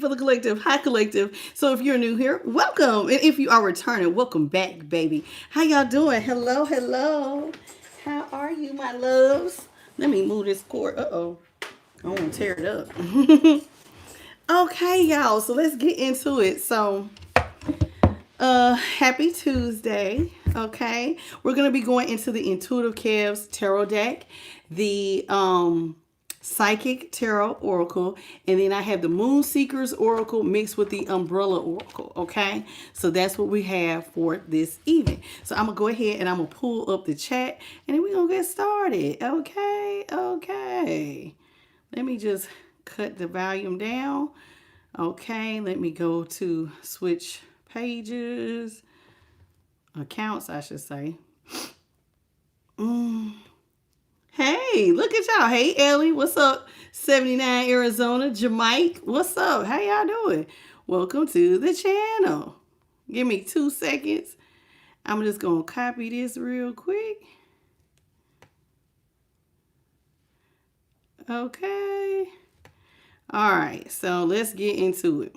For the collective, hi collective. So if you're new here, welcome. And if you are returning, welcome back, baby. How y'all doing? Hello, hello. How are you, my loves? Let me move this cord. Uh-oh. I want to tear it up. Okay, y'all. So let's get into it. So happy Tuesday. Okay. We're gonna be going into the Intuitive Calves Tarot deck. The Psychic Tarot Oracle, and then I have the Moon Seekers Oracle mixed with the Umbrella Oracle, okay? So that's what we have for this evening. So I'm going to go ahead and I'm going to pull up the chat, and then we're going to get started, okay? Okay. Let me just cut the volume down. Okay, let me go to switch pages, accounts, I should say. Hey, look at y'all. Hey, Ellie. What's up? 79 Arizona. Jamaica. What's up? How y'all doing? Welcome to the channel. Give me 2 seconds. I'm just going to copy this real quick. Okay. All right. So let's get into it.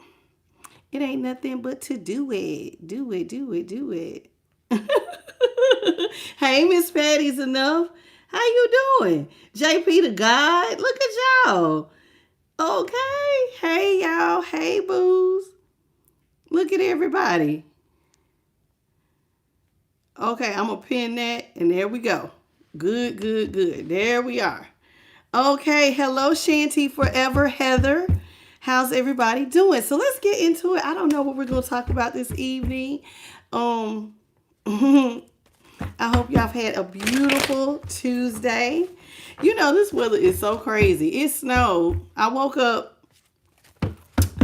It ain't nothing but to do it. Do it, do it, do it. Hey, Miss Patty's enough. How you doing? JP the God. Look at y'all. Okay. Hey, y'all. Hey, boos. Look at everybody. Okay, I'm going to pin that, and there we go. Good, good, good. There we are. Okay, hello, Shanty Forever Heather. How's everybody doing? So let's get into it. I don't know what we're going to talk about this evening. I hope y'all have had a beautiful Tuesday. You know, this weather is so crazy. It snowed. I woke up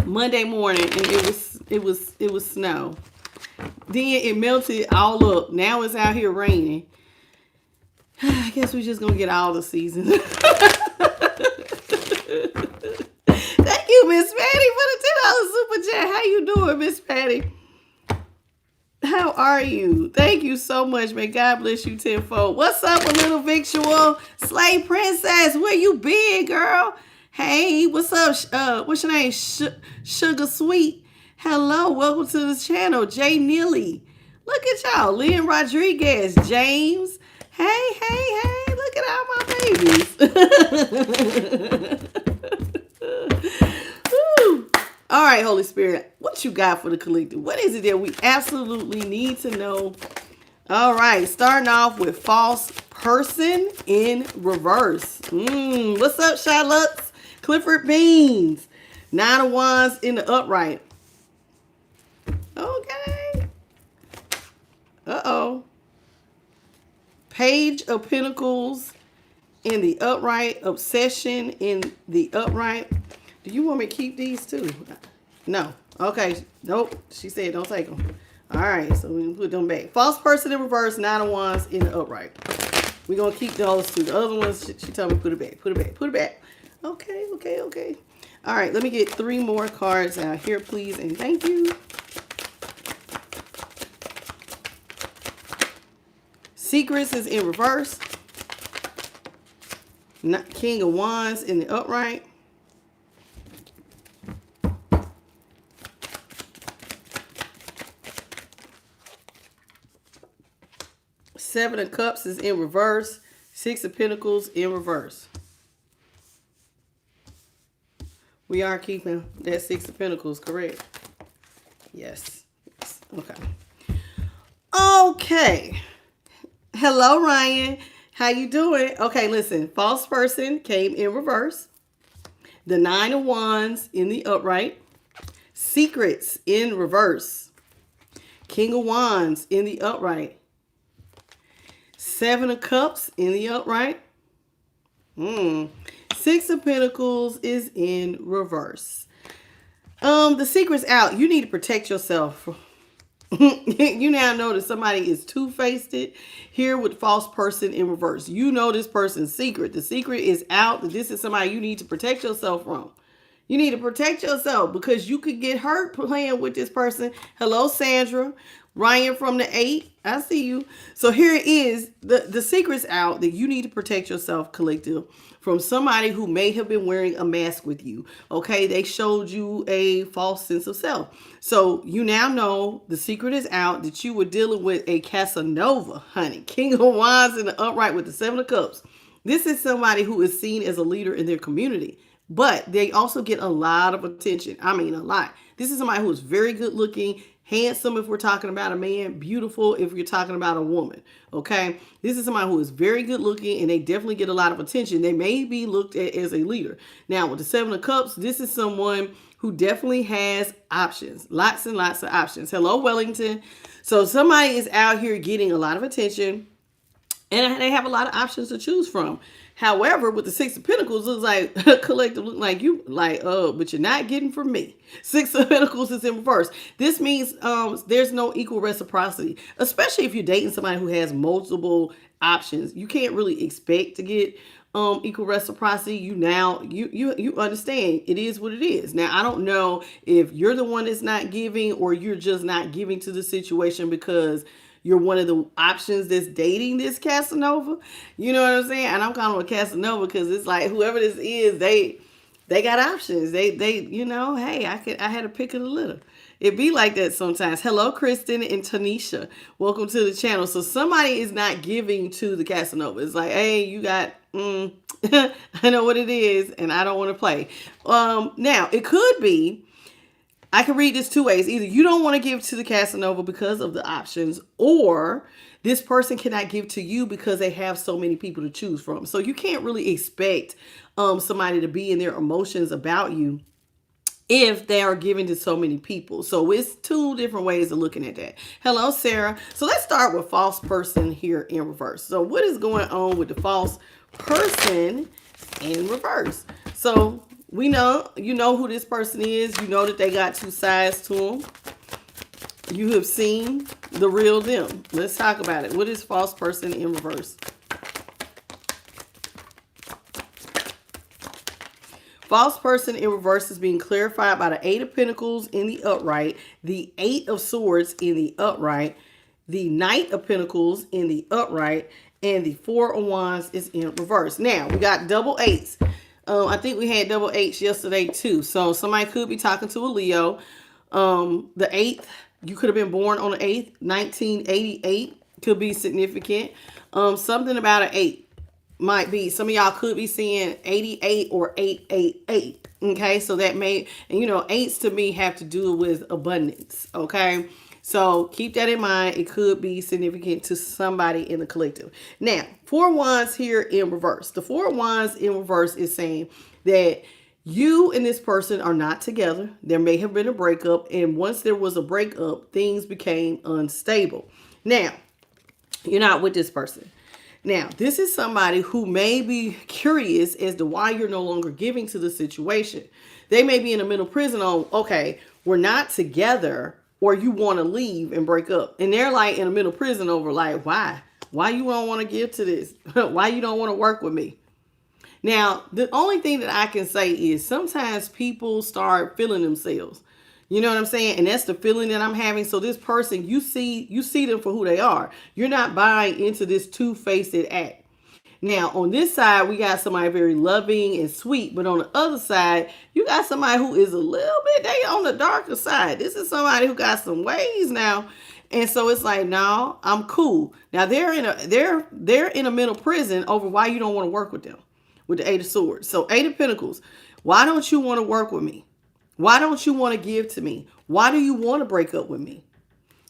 Monday morning and it was snow. Then it melted all up. Now it's out here raining. I guess we're just gonna get all the seasons. Thank you, Miss Patty, for the $10 super chat. How you doing, Miss Patty? How are you? Thank you so much. May God bless you tenfold. What's up, a little victual? Slay Princess, where you been, girl? Hey, what's up? What's your name? Sugar Sweet. Hello, welcome to the channel. Jay Neely. Look at y'all. Lynn Rodriguez. James. Hey, hey, hey. Look at all my babies. Woo. All right, Holy Spirit, what you got for the collective? What is it that we absolutely need to know? All right, starting off with false person in reverse. What's up, Charlotte? Clifford Beans. 9 of Wands in the upright. Okay. Uh-oh. Page of Pentacles in the upright. Obsession in the upright. Do you want me to keep these too? No. Okay. Nope. She said don't take them. All right. So we can put them back. False person in reverse. 9 of Wands in the upright. We're going to keep those two. The other ones, she told me put it back. Put it back. Put it back. Okay. Okay. Okay. All right. Let me get 3 more cards out here, please. And thank you. Secrets is in reverse. King of Wands in the upright. Seven of Cups is in reverse. 6 of Pentacles in reverse. We are keeping that 6 of Pentacles, correct? Yes. Okay. Okay. Hello, Ryan. How you doing? Okay, listen. False person came in reverse. The 9 of Wands in the upright. Secrets in reverse. King of Wands in the upright. 7 of Cups in the upright. 6 of Pentacles is in reverse. The secret's out. You need to protect yourself. You now know that somebody is two-faced here with false person in reverse. You know this person's secret. The secret is out. This is somebody you need to protect yourself from. You need to protect yourself because you could get hurt playing with this person. Hello, Sandra. Ryan from the 8. I see you. So here it is. The secret's out that you need to protect yourself, collective, from somebody who may have been wearing a mask with you. Okay, they showed you a false sense of self. So you now know the secret is out that you were dealing with a Casanova, honey. King of Wands in the upright with the 7 of Cups. This is somebody who is seen as a leader in their community, but they also get a lot of attention. I mean, a lot. This is somebody who is very good looking, handsome if we're talking about a man, beautiful if you're talking about a woman, okay? This is somebody who is very good looking, and they definitely get a lot of attention. They may be looked at as a leader. Now, with the 7 of Cups, this is someone who definitely has options, lots and lots of options. Hello, Wellington. So somebody is out here getting a lot of attention, and they have a lot of options to choose from. However, with the 6 of Pentacles, looks like collective, look like you like, but you're not getting from me. 6 of Pentacles is in reverse. This means there's no equal reciprocity, especially if you're dating somebody who has multiple options. You can't really expect to get equal reciprocity. You understand it is what it is. Now, I don't know if you're the one that's not giving or you're just not giving to the situation because you're one of the options that's dating this Casanova. You know what I'm saying? And I'm calling it Casanova because it's like whoever this is, they got options. They you know, hey, I had to pick of the litter. It be like that sometimes. Hello, Kristen and Tanisha. Welcome to the channel. So somebody is not giving to the Casanova. It's like, hey, you got, I know what it is, and I don't want to play. Now, it could be, I can read this 2 ways. Either you don't want to give to the Casanova because of the options, or this person cannot give to you because they have so many people to choose from. So you can't really expect somebody to be in their emotions about you if they are giving to so many people. So it's 2 different ways of looking at that. Hello, Sarah. So let's start with false person here in reverse. So what is going on with the false person in reverse? So we know, you know who this person is. You know that they got 2 sides to them. You have seen the real them. Let's talk about it. What is false person in reverse? False person in reverse is being clarified by the 8 of Pentacles in the upright, the 8 of Swords in the upright, the Knight of Pentacles in the upright, and the 4 of Wands is in reverse. Now, we got double 8s. I think we had double 8s yesterday too. So somebody could be talking to a Leo. The 8th, you could have been born on the 8th. 1988 could be significant. Something about an 8 might be. Some of y'all could be seeing 88 or 888. Okay, so that may, and you know, 8s to me have to do with abundance. Okay. So keep that in mind. It could be significant to somebody in the collective. Now, 4 Wands here in reverse. The 4 Wands in reverse is saying that you and this person are not together. There may have been a breakup. And once there was a breakup, things became unstable. Now, you're not with this person. Now, this is somebody who may be curious as to why you're no longer giving to the situation. They may be in a mental prison on, okay, we're not together, or you want to leave and break up. And they're like in a mental prison over like, why? Why you don't want to give to this? Why you don't want to work with me? Now, the only thing that I can say is sometimes people start feeling themselves. You know what I'm saying? And that's the feeling that I'm having. So this person, you see them for who they are. You're not buying into this two-faced act. Now, on this side, we got somebody very loving and sweet. But on the other side, you got somebody who is a little bit, they on the darker side. This is somebody who got some ways now. And so it's like, no, I'm cool. Now, they're in a mental prison over why you don't want to work with them, with the 8 of Swords. So 8 of Pentacles, why don't you want to work with me? Why don't you want to give to me? Why do you want to break up with me?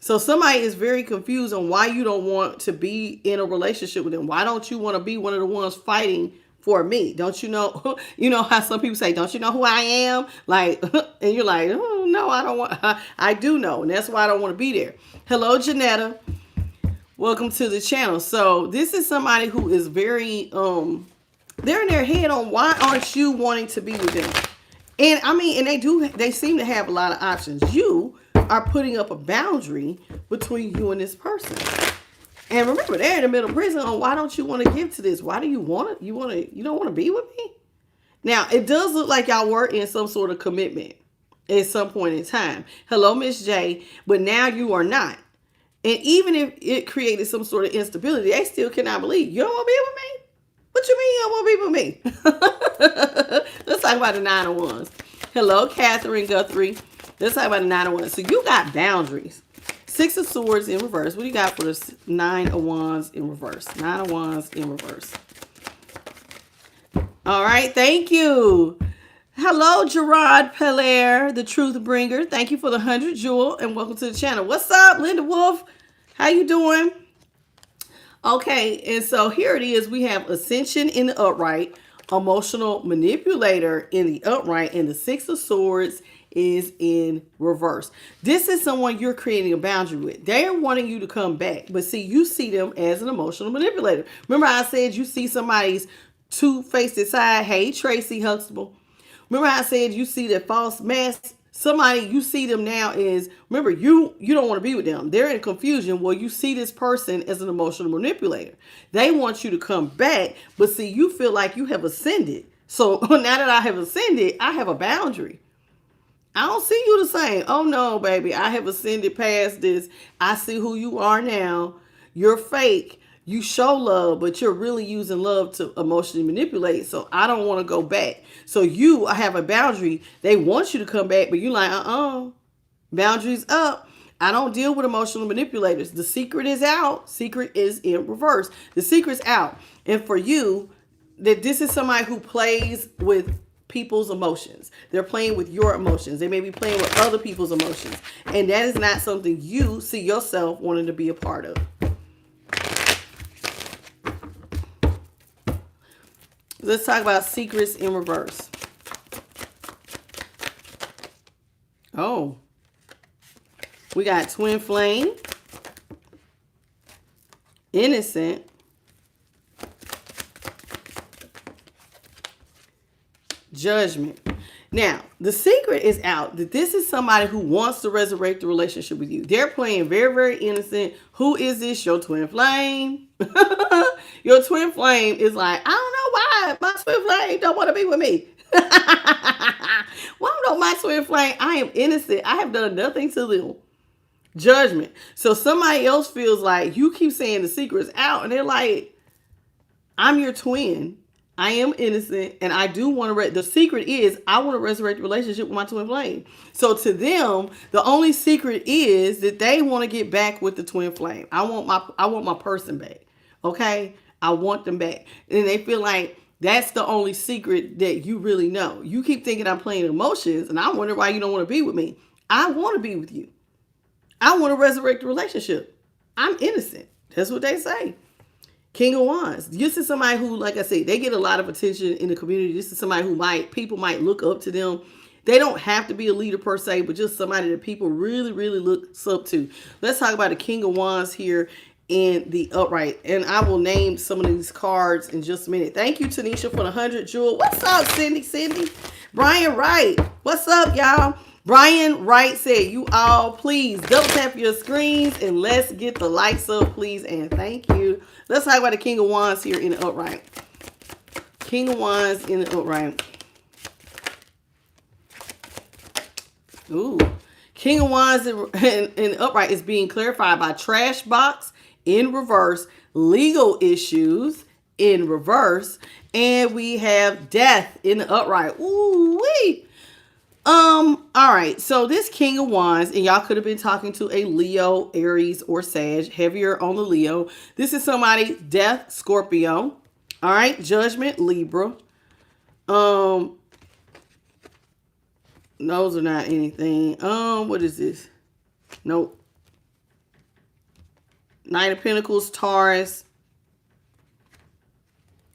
So somebody is very confused on why you don't want to be in a relationship with them. Why don't you want to be one of the ones fighting for me? Don't you know, you know how some people say, don't you know who I am? Like, and you're like, oh, no, I don't want, I do know. And that's why I don't want to be there. Hello, Janetta. Welcome to the channel. So this is somebody who is very, they're in their head on why aren't you wanting to be with them? And I mean, and they seem to have a lot of options. You are putting up a boundary between you and this person. And remember, they're in the middle of prison on why don't you want to give to this? Why do you want it? You don't want to be with me? Now, it does look like y'all were in some sort of commitment at some point in time. Hello, Miss J, but now you are not. And even if it created some sort of instability, they still cannot believe. You don't want to be with me? What you mean you don't want to be with me? Let's talk about the 9 of Wands. Hello, Catherine Guthrie. Let's talk about the 9 of Wands. So you got boundaries. 6 of Swords in reverse. What do you got for this 9 of Wands in reverse? 9 of Wands in reverse. All right, thank you. Hello, Gerard Pellaire, the Truth Bringer. Thank you for the 100 jewel and welcome to the channel. What's up, Linda Wolf? How you doing? Okay, and so here it is. We have Ascension in the upright, emotional manipulator in the upright, and the 6 of Swords is in reverse. This is someone you're creating a boundary with. They are wanting you to come back, but see, you see them as an emotional manipulator. Remember I said you see somebody's two-faced side? Hey, Tracy Huxtable. Remember I said you see that false mask? Somebody, you see them now is, remember, you don't want to be with them. They're in confusion. Well, you see this person as an emotional manipulator. They want you to come back, but see, you feel like you have ascended. So now that I have ascended, I have a boundary. I don't see you the same. Oh, no, baby. I have ascended past this. I see who you are now. You're fake. You show love, but you're really using love to emotionally manipulate. So I don't want to go back. So you have a boundary. They want you to come back, but you're like, boundaries up. I don't deal with emotional manipulators. The secret is out. Secret is in reverse. The secret's out. And for you, that this is somebody who plays with people's emotions. They're playing with your emotions. They may be playing with other people's emotions. And that is not something you see yourself wanting to be a part of. Let's talk about secrets in reverse. Oh, we got twin flame, innocent, judgment. Now, the secret is out that this is somebody who wants to resurrect the relationship with you. They're playing very, very innocent. Who is this? Your twin flame? Your twin flame is like, I don't know why my twin flame don't want to be with me. Why don't my twin flame? I am innocent. I have done nothing to them. Judgment. So somebody else feels like you keep saying the secret's out and they're like, I'm your twin. I am innocent, and I do want to. The secret is I want to resurrect the relationship with my twin flame. So to them, the only secret is that they want to get back with the twin flame. I want my person back. Okay, I want them back, and they feel like that's the only secret that you really know. You keep thinking I'm playing emotions, and I wonder why you don't want to be with me. I want to be with you. I want to resurrect the relationship. I'm innocent. That's what they say. King of Wands. This is somebody who, like I said, they get a lot of attention in the community. This is somebody who people might look up to them. They don't have to be a leader per se, but just somebody that people really, really look up to. Let's talk about the King of Wands here in the upright. And I will name some of these cards in just a minute. Thank you, Tanisha, for the 100 jewel. What's up, Cindy? Brian Wright. What's up, y'all? Brian Wright said, you all please double tap your screens and let's get the likes up, please. And thank you. Let's talk about the King of Wands here in the upright. King of Wands in the upright. Ooh. King of Wands in the upright is being clarified by trash box in reverse, legal issues in reverse, and we have death in the upright. Ooh wee. All right, so this King of Wands, and y'all could have been talking to a Leo, Aries, or Sag, heavier on the Leo. This is somebody, Death, Scorpio. All right, Judgment, Libra. Those are not anything. What is this? Nope. Knight of Pentacles, Taurus.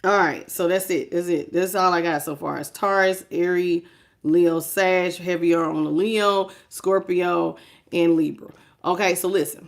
All right, so that's it. That's it. That's all I got so far. It's Taurus, Aries, Leo, Sag, heavier on the Leo, Scorpio, and Libra. Okay, so listen.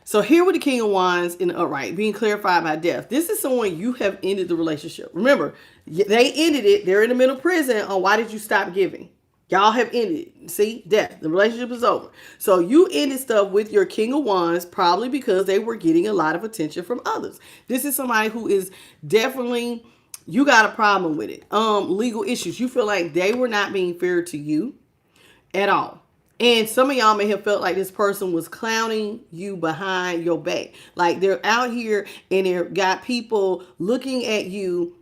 So here with the King of Wands in the upright, being clarified by death. This is someone you have ended the relationship. Remember, they ended it. They're in the middle prison on why did you stop giving? Y'all have ended it. See, death. The relationship is over. So you ended stuff with your King of Wands probably because they were getting a lot of attention from others. This is somebody who is definitely You got a problem with it. Legal issues. You feel like they were not being fair to you at all. And some of y'all may have felt like this person was clowning you behind your back. Like they're out here and they're got people looking at you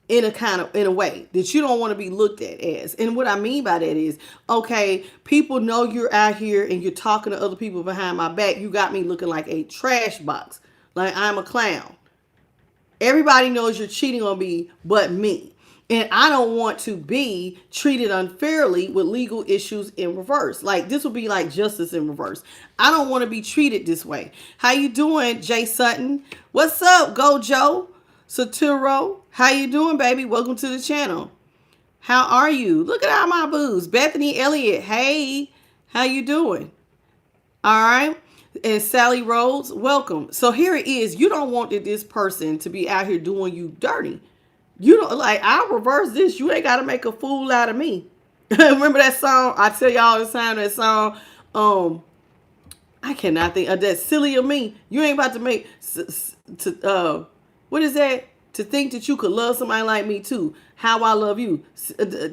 in a way that you don't want to be looked at as. And what I mean by that is, okay, people know you're out here and you're talking to other people behind my back. You got me looking like a trash box, like I'm a clown. Everybody knows you're cheating on me but me. And I don't want to be treated unfairly with legal issues in reverse. Like this would be like justice in reverse. I don't want to be treated this way. How you doing, Jay Sutton? What's up, Go Joe? Saturo, how you doing, baby? Welcome to the channel. How are you? Look at all my boos. Bethany Elliott, hey, how you doing? All right. And Sally Rhodes, welcome. So here it is. You don't want this person to be out here doing you dirty. You don't like, I'll reverse this. You ain't got to make a fool out of me. Remember that song? I tell y'all all the time that song. I cannot think of that. Silly of me. You ain't about to make what is that? To think that you could love somebody like me too. How I love you.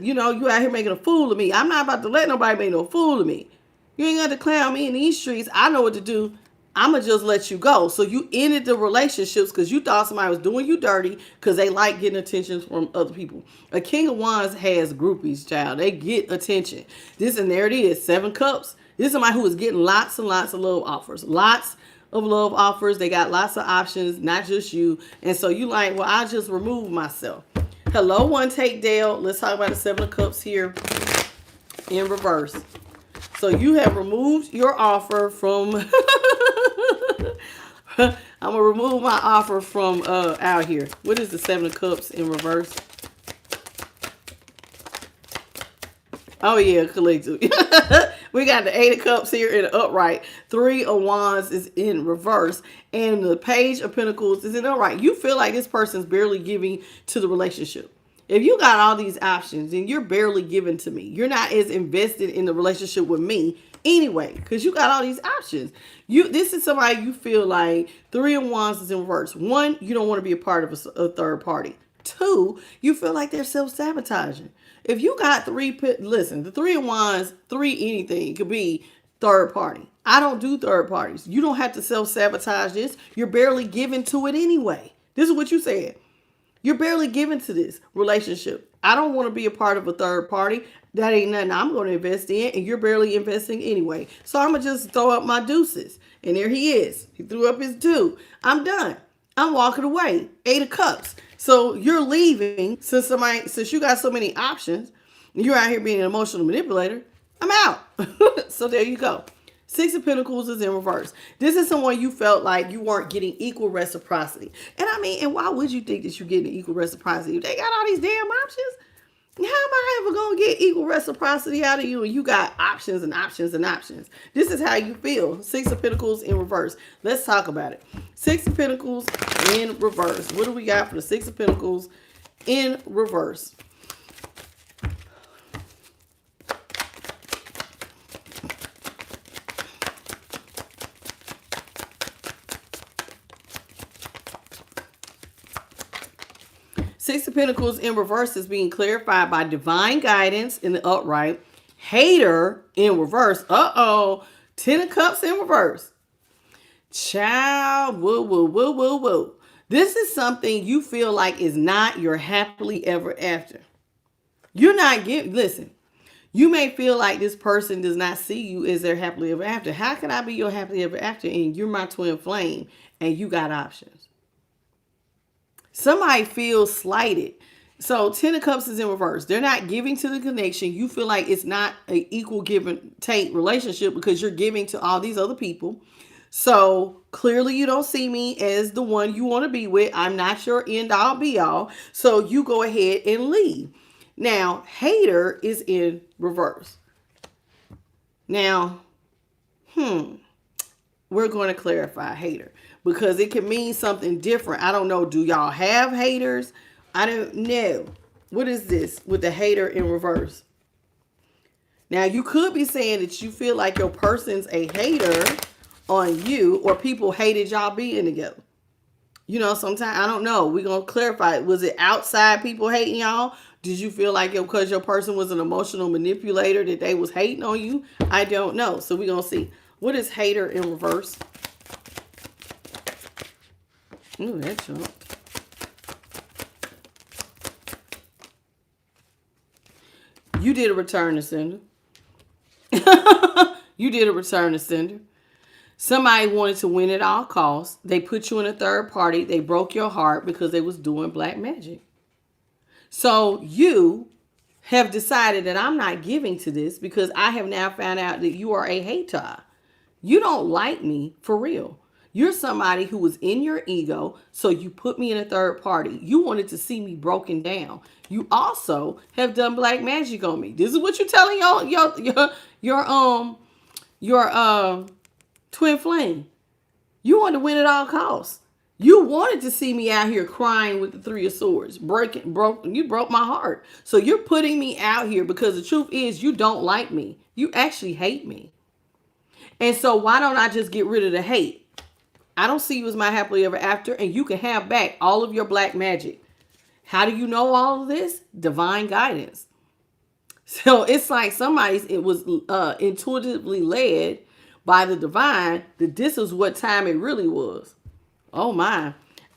You know, you out here making a fool of me. I'm not about to let nobody make no fool of me. You ain't got to clown me in these streets. I know what to do. I'm going to just let you go. So you ended the relationships because you thought somebody was doing you dirty because they like getting attention from other people. A King of Wands has groupies, child. They get attention. And there it is, 7 cups. This is somebody who is getting lots and lots of love offers. Lots of love offers. They got lots of options, not just you. And so you like, well, I'll just remove myself. Hello, One Take Dale. Let's talk about the 7 of Cups here in reverse. So you have removed your offer from, I'm going to remove my offer from out here. What is the 7 of Cups in reverse? Oh yeah, collective. We got the 8 of Cups here in the upright. 3 of Wands is in reverse. And the Page of Pentacles is in the upright. You feel like this person's barely giving to the relationship. If you got all these options and you're barely giving to me, you're not as invested in the relationship with me anyway, because you got all these options. This is somebody you feel like 3 of Wands is in reverse. 1, you don't want to be a part of a third party. 2, you feel like they're self-sabotaging. If you got 3, listen, the 3 of Wands, 3 anything could be third party. I don't do third parties. You don't have to self-sabotage this. You're barely giving to it anyway. This is what you said. You're barely giving to this relationship. I don't want to be a part of a third party. That ain't nothing I'm going to invest in, and you're barely investing anyway. So I'm going to just throw up my deuces. And there he is. He threw up his 2. I'm done. I'm walking away. 8 of Cups. So you're leaving since you got so many options. You're out here being an emotional manipulator. I'm out. So there you go. 6 of Pentacles is in reverse. This is someone you felt like you weren't getting equal reciprocity. And I mean, and why would you think that you're getting equal reciprocity? If they got all these damn options, how am I ever going to get equal reciprocity out of you? And you got options and options and options. This is how you feel. 6 of Pentacles in reverse. Let's talk about it. 6 of Pentacles in reverse. What do we got for the 6 of Pentacles in reverse? Six of Pentacles in reverse is being clarified by divine guidance in the upright. Hater in reverse. Uh-oh. 10 of Cups in reverse. Child. Woo, woo, woo, woo, woo. This is something you feel like is not your happily ever after. You're not getting, listen, you may feel like this person does not see you as their happily ever after. How can I be your happily ever after and you're my twin flame and you got options? Somebody feels slighted. So 10 of Cups is in reverse. They're not giving to the connection. You feel like it's not an equal give and take relationship because you're giving to all these other people. So clearly you don't see me as the one you want to be with. I'm not your end all be all. So you go ahead and leave. Now, hater is in reverse. Now, we're going to clarify hater because it can mean something different. I don't know. Do y'all have haters? I don't know. What is this with the hater in reverse? Now, you could be saying that you feel like your person's a hater on you or people hated y'all being together. You know, sometimes, I don't know. We're going to clarify. Was it outside people hating y'all? Did you feel like because your person was an emotional manipulator that they was hating on you? I don't know. So we're going to see. What is hater in reverse? Ooh, that jumped. You did a return to sender. You did a return to sender. Somebody wanted to win at all costs. They put you in a third party. They broke your heart because they was doing black magic. So you have decided that I'm not giving to this because I have now found out that you are a hater. You don't like me for real. You're somebody who was in your ego, so you put me in a third party. You wanted to see me broken down. You also have done black magic on me. This is what you're telling your twin flame. You wanted to win at all costs. You wanted to see me out here crying with the Three of Swords. You broke my heart. So you're putting me out here because the truth is you don't like me. You actually hate me. And so why don't I just get rid of the hate? I don't see you as my happily ever after, and you can have back all of your black magic. How do you know all of this? Divine guidance. So it's like it was intuitively led by the divine that this is what time it really was. Oh my,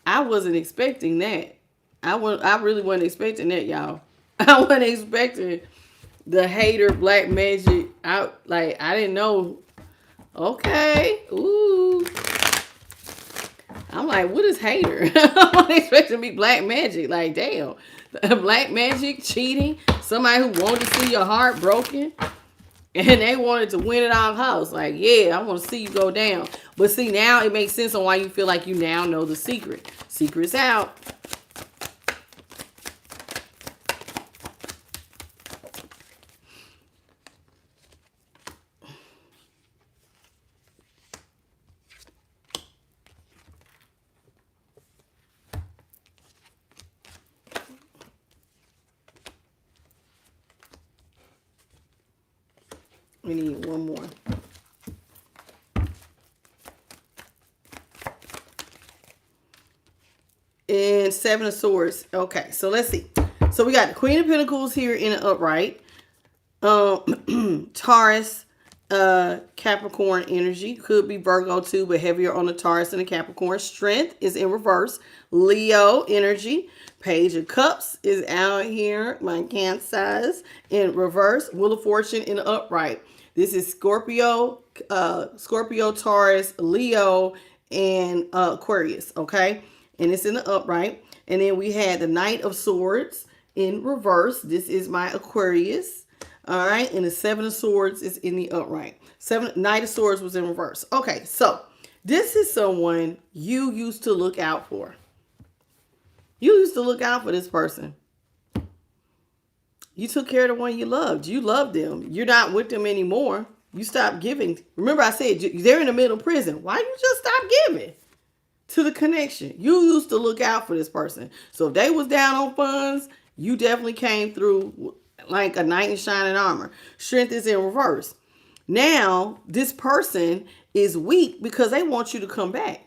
I wasn't expecting that. I really wasn't expecting that, y'all. I wasn't expecting the hater black magic. I didn't know. Okay, ooh. I'm like, what is hater? I wasn't expecting to be black magic. Like, damn. Black magic, cheating, somebody who wanted to see your heart broken, and they wanted to win at all costs. Like, yeah, I want to see you go down. But see, now it makes sense on why you feel like you now know the secret. Secret's out. We need one more. And Seven of Swords. Okay, so let's see. So we got the Queen of Pentacles here in an upright. Taurus, Capricorn energy. Could be Virgo too, but heavier on the Taurus and the Capricorn. Strength is in reverse. Leo energy. Page of Cups is out here. My Cancer in reverse. Wheel of Fortune in the upright. This is Scorpio, Taurus, Leo, and Aquarius, okay? And it's in the upright. And then we had the Knight of Swords in reverse. This is my Aquarius, all right? And the Seven of Swords is in the upright. Knight of Swords was in reverse. Okay, so this is someone you used to look out for. You used to look out for this person. You took care of the one you loved. You loved them. You're not with them anymore. You stopped giving. Remember I said they're in the middle of prison. Why you just stop giving to the connection? You used to look out for this person. So if they was down on funds, you definitely came through like a knight in shining armor. Strength is in reverse. Now, this person is weak because they want you to come back.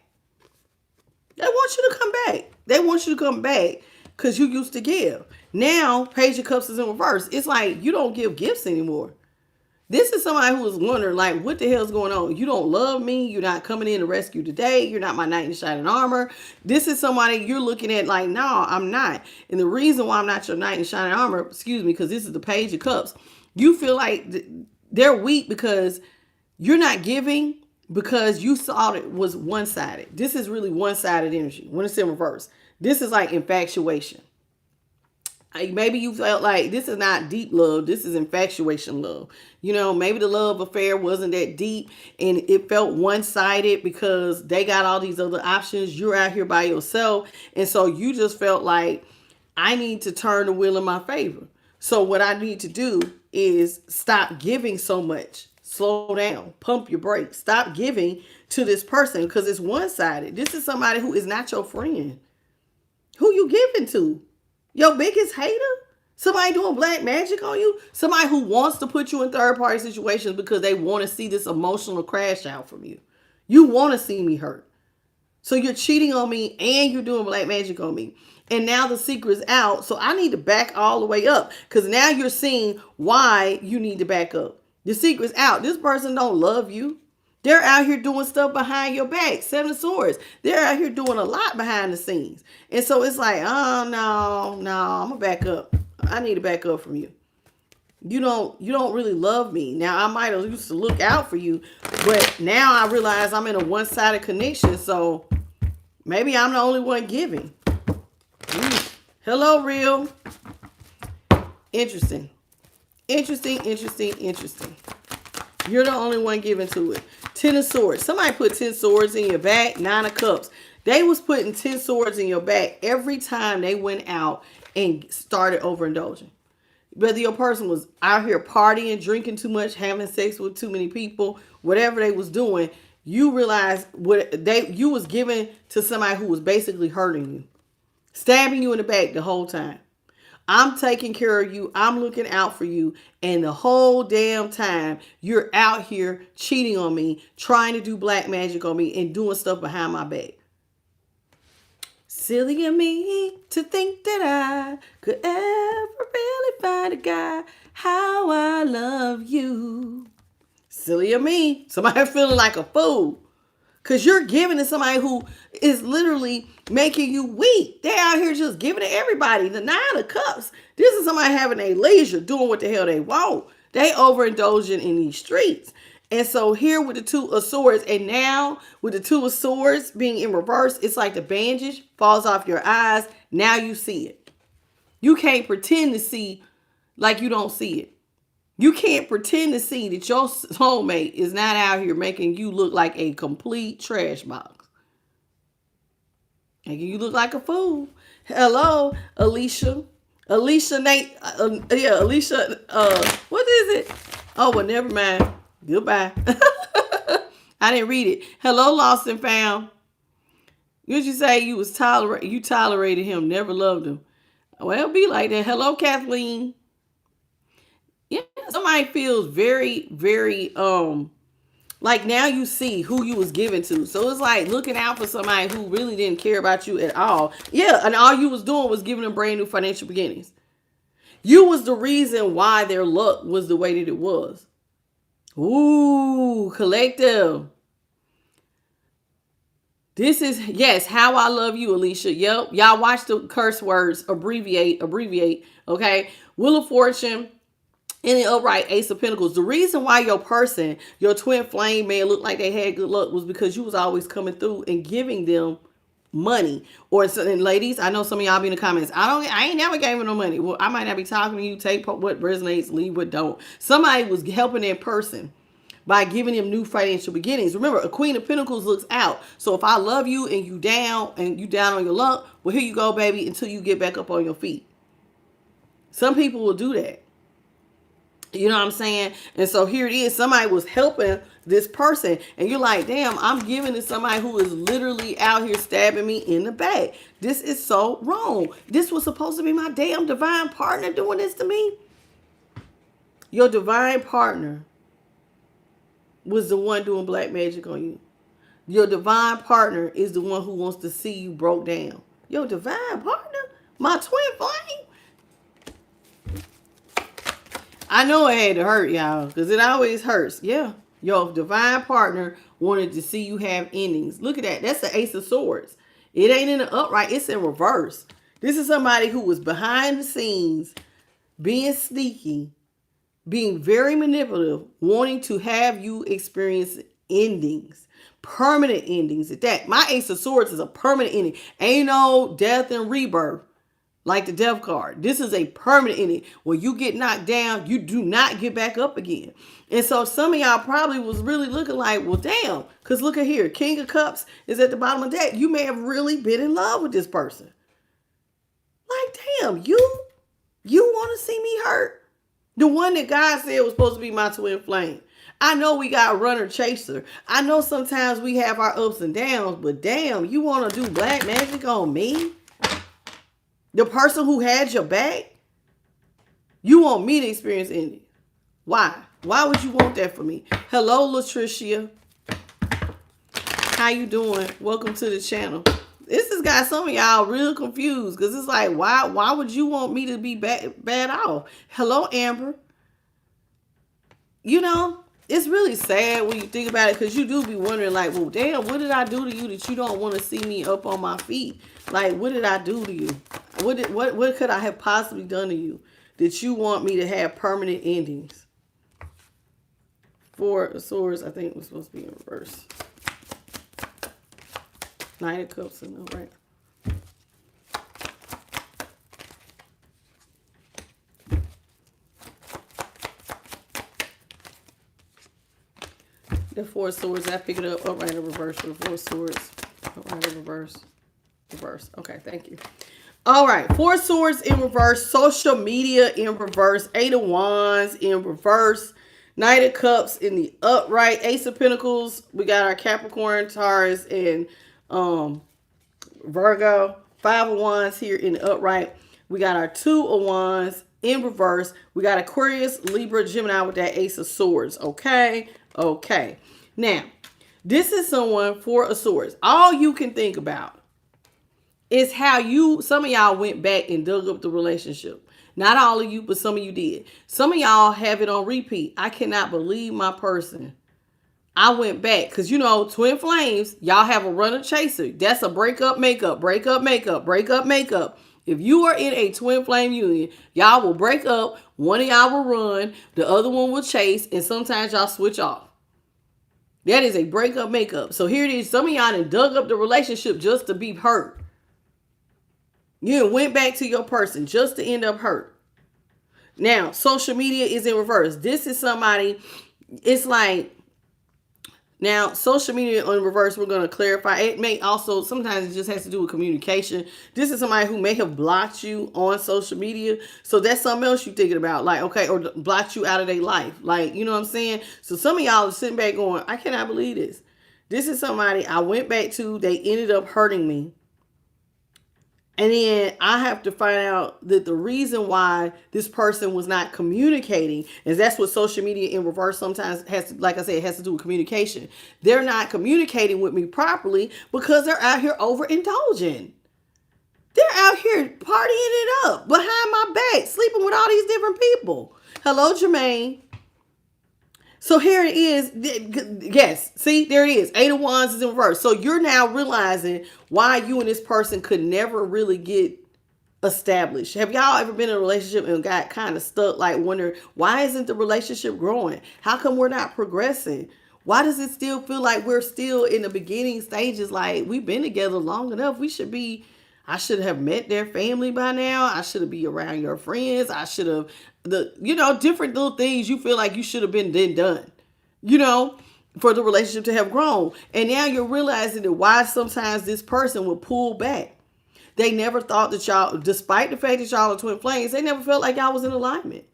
They want you to come back. They want you to come back because you used to give. Now, Page of Cups is in reverse. It's like you don't give gifts anymore. This is somebody who was wondering, like, what the hell's going on? You don't love me. You're not coming in to rescue today. You're not my knight in shining armor. This is somebody you're looking at like, no, I'm not. And the reason why I'm not your knight in shining armor, excuse me, because this is the Page of Cups. You feel like they're weak because you're not giving because you saw it was one-sided. This is really one-sided energy when it's in reverse. This is like infatuation. Maybe you felt like this is not deep love. This is infatuation love. You know, maybe the love affair wasn't that deep and it felt one-sided because they got all these other options. You're out here by yourself. And so you just felt like, I need to turn the wheel in my favor. So what I need to do is stop giving so much. Slow down. Pump your brakes. Stop giving to this person because it's one-sided. This is somebody who is not your friend. Who you giving to? Your biggest hater? Somebody doing black magic on you? Somebody who wants to put you in third-party situations because they want to see this emotional crash out from you. You want to see me hurt. So you're cheating on me and you're doing black magic on me. And now the secret's out. So I need to back all the way up, because now you're seeing why you need to back up. The secret's out. This person don't love you. They're out here doing stuff behind your back. Seven of Swords. They're out here doing a lot behind the scenes. And so it's like, oh, no, I'm going to back up. I need to back up from you. You don't really love me. Now, I might have used to look out for you, but now I realize I'm in a one-sided connection. So maybe I'm the only one giving. Hello, real. Interesting. Interesting. You're the only one giving to it. 10 of Swords. Somebody put 10 swords in your back. 9 of Cups. They was putting 10 swords in your back every time they went out and started overindulging. Whether your person was out here partying, drinking too much, having sex with too many people, whatever they was doing, you realize you was giving to somebody who was basically hurting you, stabbing you in the back the whole time. I'm taking care of you. I'm looking out for you. And the whole damn time you're out here cheating on me, trying to do black magic on me and doing stuff behind my back. Silly of me to think that I could ever really find a guy. How I love you. Silly of me. Somebody feeling like a fool. Because you're giving to somebody who is literally making you weak. They're out here just giving to everybody. The 9 of Cups. This is somebody having a leisure, doing what the hell they want. They overindulging in these streets. And so here with the 2 of Swords, and now with the 2 of Swords being in reverse, it's like the bandage falls off your eyes. Now you see it. You can't pretend to see like you don't see it. You can't pretend to see that your soulmate is not out here making you look like a complete trash box. Making you look like a fool. Hello, Alicia. Alicia, Nate. Alicia. What is it? Oh, well, never mind. Goodbye. I didn't read it. Hello, Lost and Found. Would you say you tolerated him, never loved him? Well, be like that. Hello, Kathleen. Yeah, somebody feels very, very, like now you see who you was giving to. So it's like looking out for somebody who really didn't care about you at all. Yeah, and all you was doing was giving them brand new financial beginnings. You was the reason why their luck was the way that it was. Ooh, collective. This is, yes, How I Love You, Alicia. Yep. Y'all watch the curse words, abbreviate, okay? Wheel of Fortune. In the upright, Ace of Pentacles. The reason why your person, your twin flame may look like they had good luck was because you was always coming through and giving them money. Or, and ladies, I know some of y'all be in the comments, I ain't never gave them no money. Well, I might not be talking to you. Take what resonates, leave what don't. Somebody was helping that person by giving them new financial beginnings. Remember, a Queen of Pentacles looks out. So if I love you and you down on your luck, well, here you go, baby, until you get back up on your feet. Some people will do that. You know what I'm saying? And so here it is. Somebody was helping this person. And you're like, damn, I'm giving to somebody who is literally out here stabbing me in the back. This is so wrong. This was supposed to be my damn divine partner doing this to me. Your divine partner was the one doing black magic on you. Your divine partner is the one who wants to see you broke down. Your divine partner? My twin flame? I know it had to hurt, y'all, because it always hurts. Yeah. Your divine partner wanted to see you have endings. Look at that. That's the Ace of Swords. It ain't in the upright. It's in reverse. This is somebody who was behind the scenes, being sneaky, being very manipulative, wanting to have you experience endings, permanent endings at that. My Ace of Swords is a permanent ending. Ain't no death and rebirth. Like the death card. This is a permanent ending. When you get knocked down, you do not get back up again. And so some of y'all probably was really looking like, well, damn. Because look at here. King of Cups is at the bottom of that. You may have really been in love with this person. Like, damn, you want to see me hurt? The one that God said was supposed to be my twin flame. I know we got a runner chaser. I know sometimes we have our ups and downs, but damn, you want to do black magic on me? The person who had your back, you want me to experience ending. Why? Why would you want that for me? Hello, Latricia. How you doing? Welcome to the channel. This has got some of y'all real confused because it's like, why would you want me to be bad off? Hello, Amber. You know, it's really sad when you think about it because you do be wondering like, well, damn, what did I do to you that you don't want to see me up on my feet? Like, what did I do to you? What could I have possibly done to you that you want me to have permanent endings? 4 of Swords, I think, was supposed to be in reverse. Knight of Cups in the right. The 4 of Swords, I pick it up upright in reverse for the 4 of Swords. Upright in reverse. Reverse. Okay, thank you. All right, 4 of Swords in reverse. Social media in reverse. 8 of Wands in reverse. Knight of Cups in the upright. Ace of Pentacles. We got our Capricorn, Taurus, and Virgo. 5 of Wands here in the upright. We got our 2 of Wands in reverse. We got Aquarius, Libra, Gemini with that Ace of Swords. Okay. Okay. Now, this is someone, 4 of Swords. All you can think about is how some of y'all went back and dug up the relationship. Not all of you, but some of you did. Some of y'all have it on repeat. I cannot believe my person. I went back because, you know, twin flames, y'all have a runner chaser. That's a breakup, makeup, breakup, makeup, breakup, makeup. If you are in a twin flame union, y'all will break up. One of y'all will run. The other one will chase. And sometimes y'all switch off. That is a breakup, makeup. So here it is. Some of y'all done dug up the relationship just to be hurt. You went back to your person just to end up hurt. Now, social media is in reverse. This is somebody, it's like, now, social media in reverse, we're going to clarify. It may also, sometimes it just has to do with communication. This is somebody who may have blocked you on social media. So that's something else you're thinking about. Like, okay, or blocked you out of their life. Like, you know what I'm saying? So some of y'all are sitting back going, I cannot believe this. This is somebody I went back to. They ended up hurting me. And then I have to find out that the reason why this person was not communicating is that's what social media in reverse sometimes has to, like I said, it has to do with communication. They're not communicating with me properly because they're out here overindulging. They're out here partying it up behind my back, sleeping with all these different people. Hello, Jermaine. So here it is. Yes. See, there it is. 8 of Wands is in reverse. So you're now realizing why you and this person could never really get established. Have y'all ever been in a relationship and got kind of stuck, like wonder, why isn't the relationship growing? How come we're not progressing? Why does it still feel like we're still in the beginning stages? Like we've been together long enough. I should have met their family by now. I should have been around your friends. I should have, different little things you feel like you should have been done, for the relationship to have grown. And now you're realizing that why sometimes this person will pull back. They never thought that y'all, despite the fact that y'all are twin flames, they never felt like y'all was in alignment.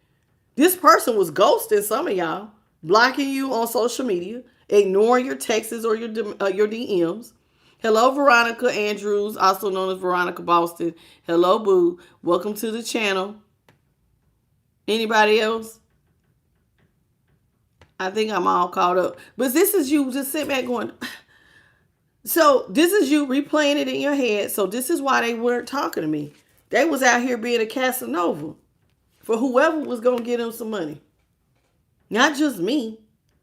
This person was ghosting some of y'all, blocking you on social media, ignoring your texts or your DMs. Hello, Veronica Andrews, also known as Veronica Boston. Hello, boo. Welcome to the channel. Anybody else? I think I'm all caught up. But this is you just sitting back going, so this is you replaying it in your head. So this is why they weren't talking to me. They was out here being a Casanova for whoever was going to get them some money. Not just me.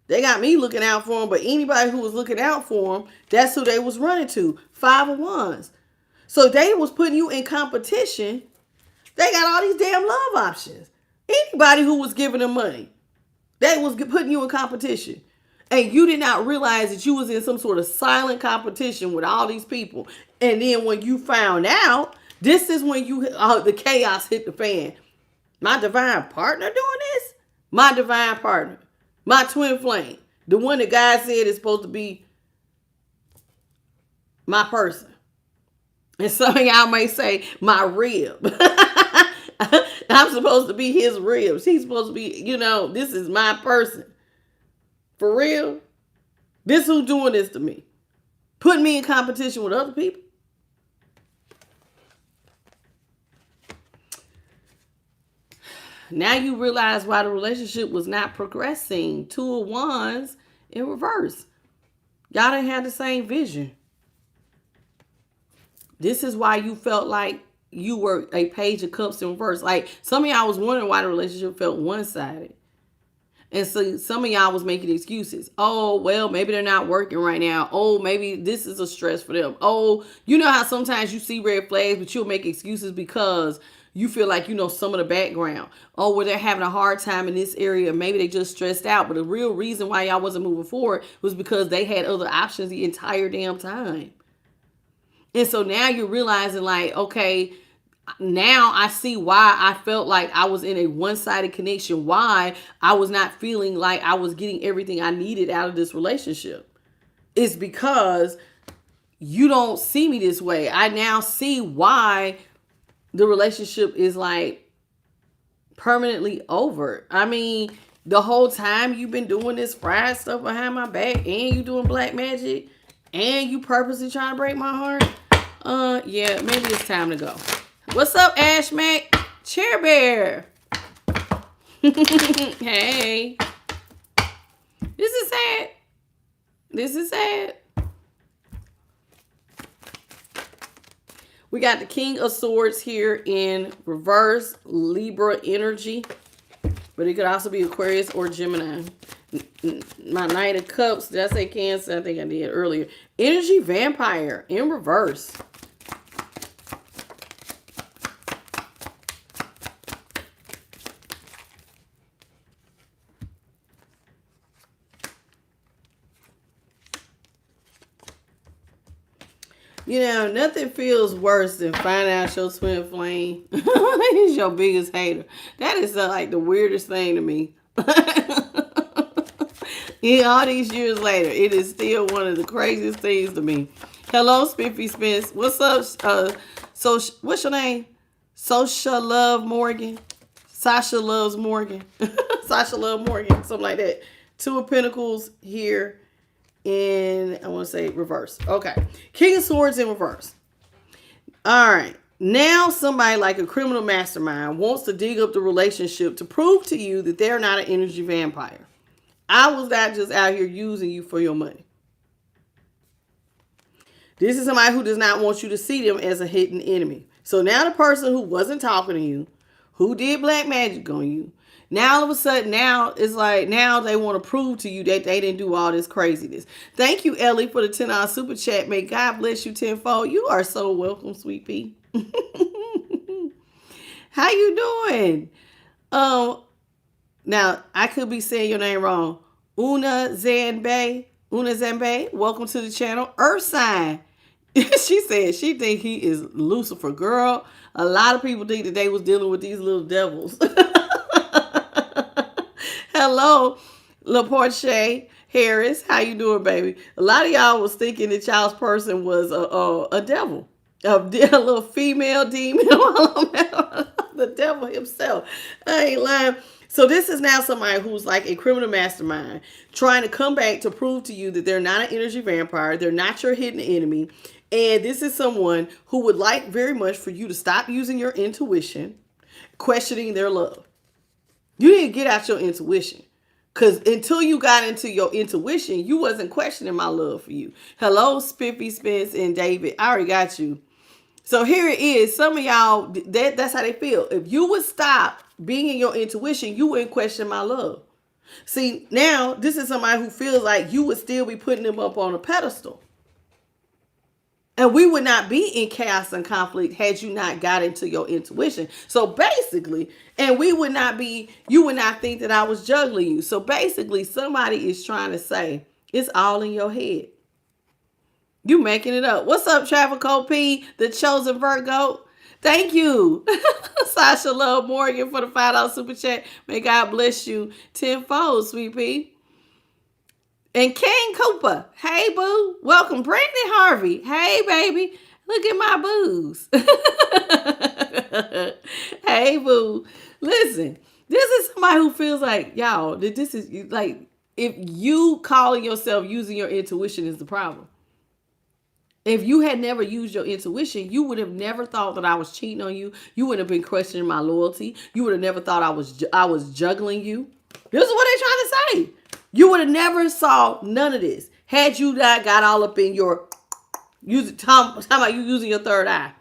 They got me looking out for them, but anybody who was looking out for them, that's who they was running to. 5 of Wands. So they was putting you in competition. They got all these damn love options. Anybody who was giving them money, they was putting you in competition. And you did not realize that you was in some sort of silent competition with all these people. And then when you found out, this is when the chaos hit the fan. My divine partner doing this? My divine partner. My twin flame. The one that God said is supposed to be my person. And some of y'all may say, my rib. I'm supposed to be his ribs. He's supposed to be, this is my person. For real? This who doing this to me? Putting me in competition with other people? Now you realize why the relationship was not progressing. 2 of Wands in reverse. Y'all didn't have the same vision. This is why you felt like you were a page of cups in reverse. Like some of y'all was wondering why the relationship felt one-sided. And so some of y'all was making excuses. Oh, well, maybe they're not working right now. Oh, maybe this is a stress for them. Oh, you know how sometimes you see red flags, but you'll make excuses because you feel like you know some of the background. Oh, well, they're having a hard time in this area. Maybe they just stressed out. But the real reason why y'all wasn't moving forward was because they had other options the entire damn time. And so now you're realizing like, okay, now I see why I felt like I was in a one-sided connection, why I was not feeling like I was getting everything I needed out of this relationship. It's because you don't see me this way. I now see why the relationship is like permanently over. I mean, the whole time you've been doing this fried stuff behind my back and you doing black magic and you purposely trying to break my heart. Yeah, maybe it's time to go. What's up, Ash Mac? Chair Bear. Hey. This is sad. This is sad. We got the King of Swords here in reverse, Libra energy. But it could also be Aquarius or Gemini. My Knight of Cups. Did I say Cancer? I think I did earlier. Energy Vampire in reverse. You know, nothing feels worse than finding out your twin flame is your biggest hater. That is like the weirdest thing to me. Yeah, all these years later, it is still one of the craziest things to me. Hello, Spiffy Spence. What's up? What's your name? Sasha Love Morgan. Sasha Loves Morgan. Sasha Love Morgan. Something like that. Two of Pentacles here. In, I want to say reverse. Okay. King of Swords in reverse. All right. Now somebody like a criminal mastermind wants to dig up the relationship to prove to you that they're not an energy vampire. I was not just out here using you for your money. This is somebody who does not want you to see them as a hidden enemy. So now the person who wasn't talking to you, who did black magic on you, now all of a sudden, now it's like, now they want to prove to you that they didn't do all this craziness. Thank you, Ellie, for the $10 super chat. May God bless you tenfold. You are so welcome, sweet pea. How you doing? Now, I could be saying your name wrong. Una Zanbe, welcome to the channel. Earth sign. She said she think he is Lucifer. Girl, a lot of people think that they was dealing with these little devils. Hello, LaPorche Harris. How you doing, baby? A lot of y'all was thinking that y'all's person was a devil. A little female demon. The devil himself. I ain't lying. So this is now somebody who's like a criminal mastermind trying to come back to prove to you that they're not an energy vampire. They're not your hidden enemy. And this is someone who would like very much for you to stop using your intuition, questioning their love. You need to get out your intuition. Because until you got into your intuition, you wasn't questioning my love for you. Hello, Spiffy, Spence, and David. I already got you. So here it is. Some of y'all, that's how they feel. If you would stop being in your intuition, you wouldn't question my love. See, now this is somebody who feels like you would still be putting them up on a pedestal. And we would not be in chaos and conflict had you not got into your intuition. So basically, and we would not be, you would not think that I was juggling you. So basically, somebody is trying to say, it's all in your head. You making it up. What's up, Travico P, the chosen Virgo? Thank you. Sasha Love Morgan for the $5 super chat. May God bless you tenfold, sweet pea. And King Cooper, hey boo, welcome. Brandon Harvey, hey baby, look at my boos. Hey boo, listen, this is somebody who feels like, y'all, that this is like, if you calling yourself using your intuition is the problem. If you had never used your intuition, you would have never thought that I was cheating on you. You would have been questioning my loyalty. You would have never thought I was juggling you. This is what they're trying to say. You would have never saw none of this had you not got all up in your talking about you using your third eye.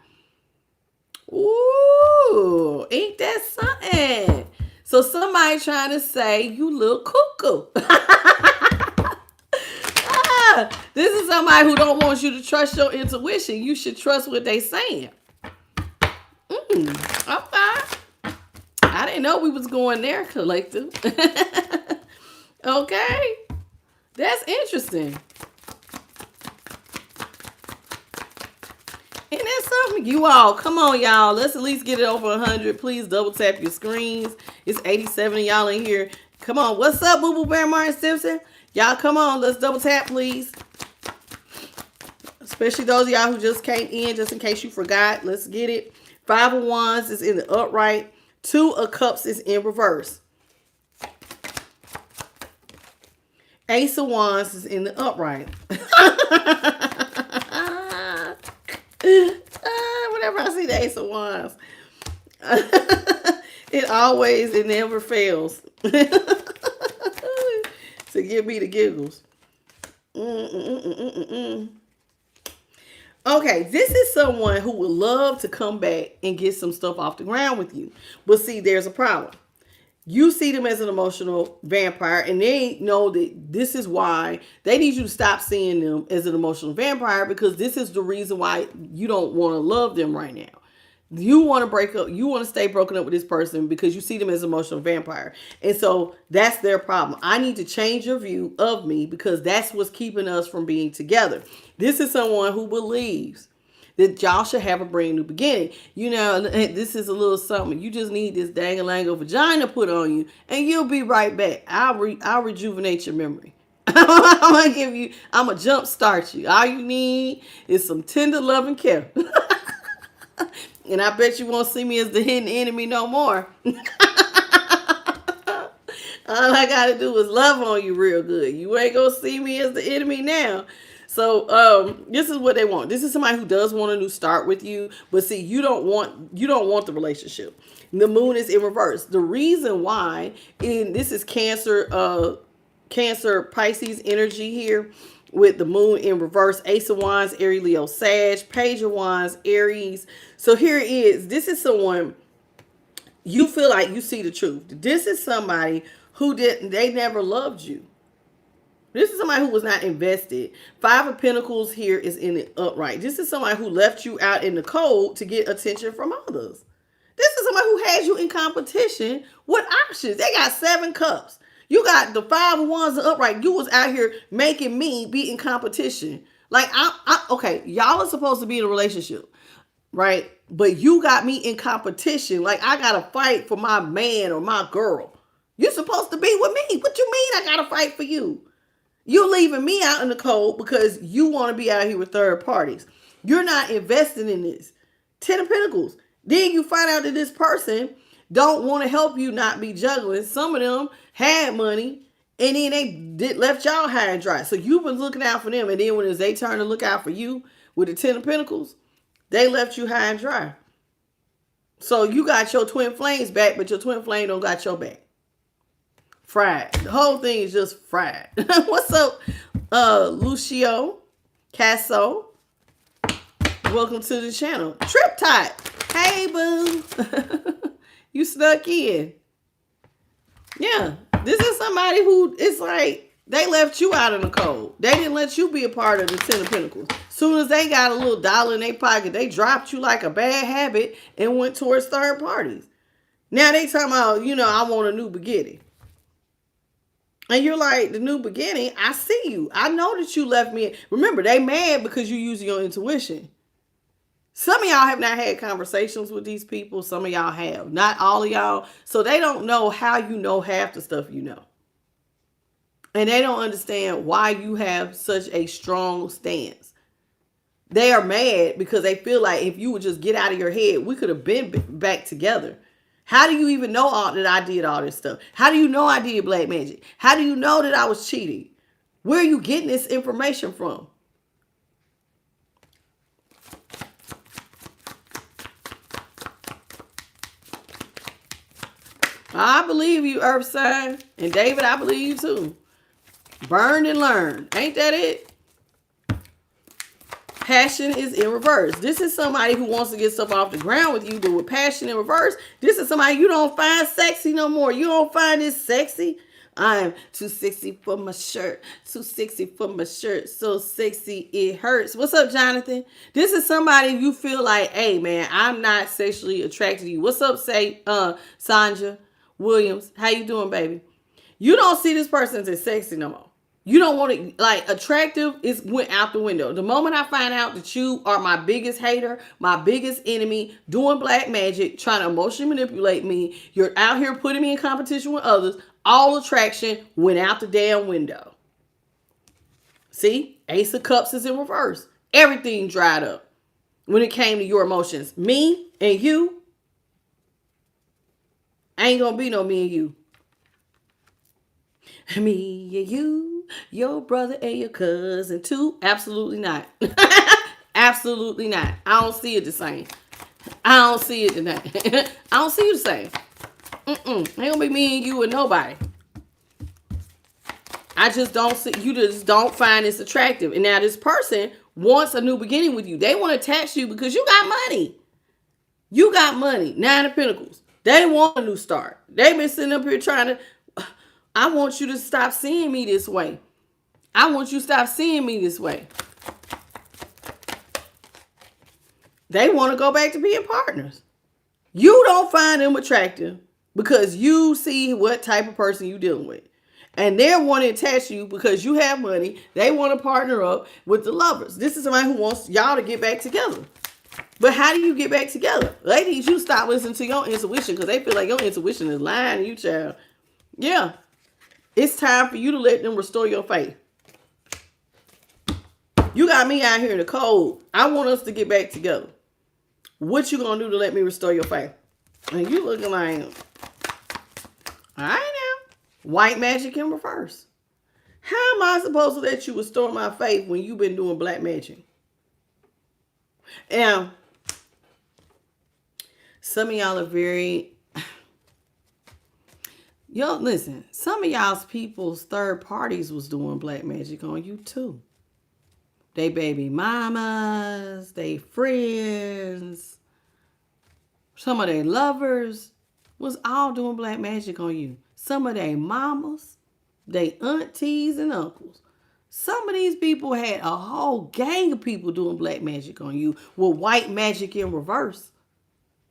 Ooh, ain't that something? So somebody trying to say you little cuckoo. This is somebody who don't want you to trust your intuition. You should trust what they saying. Okay. I didn't know we was going there, collective. Okay. That's interesting. Isn't that something? You all, come on, y'all. Let's at least get it over 100. Please double tap your screens. It's 87 of y'all in here. Come on. What's up, Boo Boo Bear Martin Simpson? Y'all, come on. Let's double tap, please. Especially those of y'all who just came in, just in case you forgot. Let's get it. 5 of Wands is in the upright. 2 of Cups is in reverse. Ace of Wands is in the upright. Whenever I see the Ace of Wands, it never fails to give me the giggles. Okay, this is someone who would love to come back and get some stuff off the ground with you. But see, there's a problem. You see them as an emotional vampire, and they know that this is why they need you to stop seeing them as an emotional vampire, because this is the reason why you don't want to love them right now. You want to break up. You want to stay broken up with this person because you see them as an emotional vampire. And so that's their problem. I need to change your view of me because that's what's keeping us from being together. This is someone who believes that y'all should have a brand new beginning. You know, this is a little something. You just need this dang-a-lango vagina put on you, and you'll be right back. I'll rejuvenate your memory. I'm gonna jump start you. All you need is some tender loving care. And I bet you won't see me as the hidden enemy no more. All I gotta do is love on you real good. You ain't gonna see me as the enemy now. So this is what they want. This is somebody who does want a new start with you, but see, you don't want the relationship. The moon is in reverse. The reason why, and this is Cancer Pisces energy here with the moon in reverse, Ace of Wands, Aries, Leo, Sag, Page of Wands, Aries. So here it is. This is someone you feel like you see the truth. This is somebody who they never loved you. This is somebody who was not invested. 5 of Pentacles here is in the upright. This is somebody who left you out in the cold to get attention from others. This is somebody who has you in competition with options. They got 7 cups. You got the 5 of Wands upright. You was out here making me be in competition. Like, okay, y'all are supposed to be in a relationship, right? But you got me in competition. Like, I got to fight for my man or my girl. You're supposed to be with me. What you mean I got to fight for you? You're leaving me out in the cold because you want to be out here with third parties. You're not investing in this. 10 of Pentacles. Then you find out that this person don't want to help you not be juggling. Some of them had money and then they left y'all high and dry. So you've been looking out for them. And then when it's their turn to look out for you with the 10 of Pentacles, they left you high and dry. So you got your twin flames back, but your twin flame don't got your back. Fried. The whole thing is just fried. What's up, Lucio Casso? Welcome to the channel. Trip Tot. Hey, boo. You snuck in. Yeah. This is somebody who, it's like, they left you out in the cold. They didn't let you be a part of the 10 of Pentacles. Soon as they got a little dollar in their pocket, they dropped you like a bad habit and went towards third parties. Now they talking about, I want a new beginning. And you're like, the new beginning, I see you. I know that you left me. Remember, they mad because you use your intuition. Some of y'all have not had conversations with these people. Some of y'all have. Not all of y'all. So they don't know how you know half the stuff you know. And they don't understand why you have such a strong stance. They are mad because they feel like if you would just get out of your head, we could have been back together. How do you even know that I did all this stuff? How do you know I did black magic? How do you know that I was cheating? Where are you getting this information from? I believe you, Earth sign. And David, I believe you too. Burned and learned. Ain't that it? Passion is in reverse. This is somebody who wants to get stuff off the ground with you, but with passion in reverse, this is somebody you don't find sexy no more. You don't find this sexy. I'm too sexy for my shirt. Too sexy for my shirt. So sexy it hurts. What's up, Jonathan? This is somebody you feel like, hey man, I'm not sexually attracted to you. What's up, Sandra Williams? How you doing, baby? You don't see this person as sexy no more. You don't want to, like, attractive is went out the window. The moment I find out that you are my biggest hater, my biggest enemy, doing black magic, trying to emotionally manipulate me, you're out here putting me in competition with others, all attraction went out the damn window. See? Ace of Cups is in reverse. Everything dried up when it came to your emotions. Me and you, ain't gonna be no me and you. Me and you, your brother and your cousin too. Absolutely not. Absolutely not. I don't see it the same. I don't see it tonight. I don't see you the same. Ain't gonna be me and you and nobody. I just don't see, you just don't find this attractive. And now this person wants a new beginning with you. They want to attach you because you got money. You got money. 9 of Pentacles. They want a new start. They've been sitting up here trying to, I want you to stop seeing me this way. I want you to stop seeing me this way. They want to go back to being partners. You don't find them attractive because you see what type of person you're dealing with. And they want to attach you because you have money. They want to partner up with the lovers. This is somebody who wants y'all to get back together. But how do you get back together? Ladies, you stop listening to your intuition because they feel like your intuition is lying to you, child. Yeah. It's time for you to let them restore your faith. You got me out here in the cold. I want us to get back together. What you gonna do to let me restore your faith? And you looking like, all right now. White magic in reverse. How am I supposed to let you restore my faith when you've been doing black magic? And some of y'all are very... Yo, listen, some of y'all's people's third parties was doing black magic on you too. They baby mamas, they friends, some of their lovers was all doing black magic on you. Some of their mamas, they aunties and uncles. Some of these people had a whole gang of people doing black magic on you with white magic in reverse.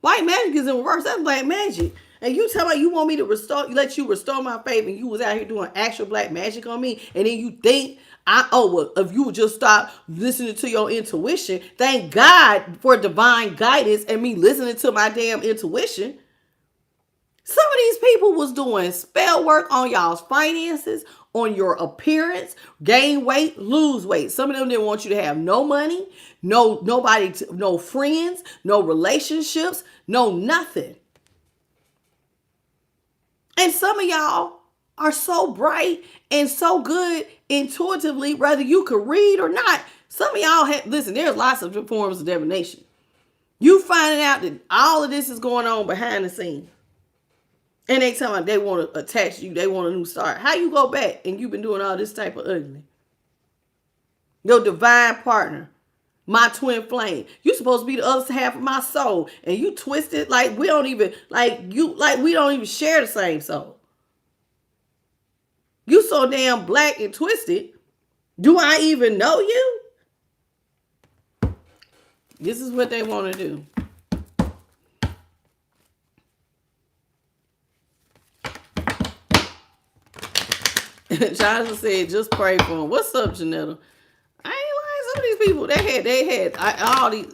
White magic is in reverse. That's black magic. And you tell me you want me to let you restore my faith, and you was out here doing actual black magic on me, and then you think if you would just stop listening to your intuition. Thank God for divine guidance and me listening to my damn intuition. Some of these people was doing spell work on y'all's finances, on your appearance, gain weight, lose weight. Some of them didn't want you to have no money, no friends, no relationships, no nothing. And some of y'all are so bright and so good intuitively, whether you could read or not. Some of y'all listen, there's lots of forms of divination. You finding out that all of this is going on behind the scenes. And they tell me they want to attach you. They want a new start. How you go back and you've been doing all this type of ugly? Your divine partner, my twin flame. You supposed to be the other half of my soul, and you twisted like we don't even share the same soul. You so damn black and twisted. Do I even know you? This is what they want to do. Jonathan said, just pray for him. What's up, Janetta? I ain't lying. Some of these people, they had all these.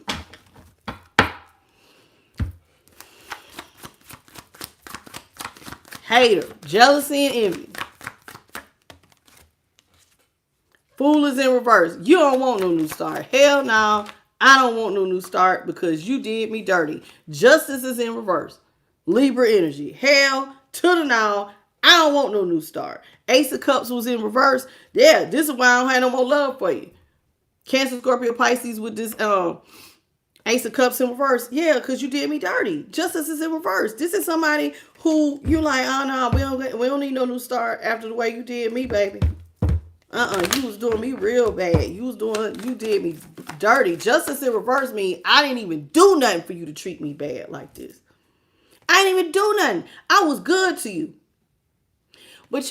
Hater, jealousy, and envy. Fool is in reverse. You don't want no new start. Hell no, I don't want no new start because you did me dirty. Justice is in reverse. Libra energy. Hell to the no. I don't want no new start. Ace of Cups was in reverse. Yeah, this is why I don't have no more love for you. Cancer, Scorpio, Pisces with this Ace of Cups in reverse. Yeah, because you did me dirty. Justice is in reverse. This is somebody who you like, oh no, we don't need no new start after the way you did me, baby. You was doing me real bad. You did me dirty. Justice in reverse means I didn't even do nothing for you to treat me bad like this. I didn't even do nothing. I was good to you. But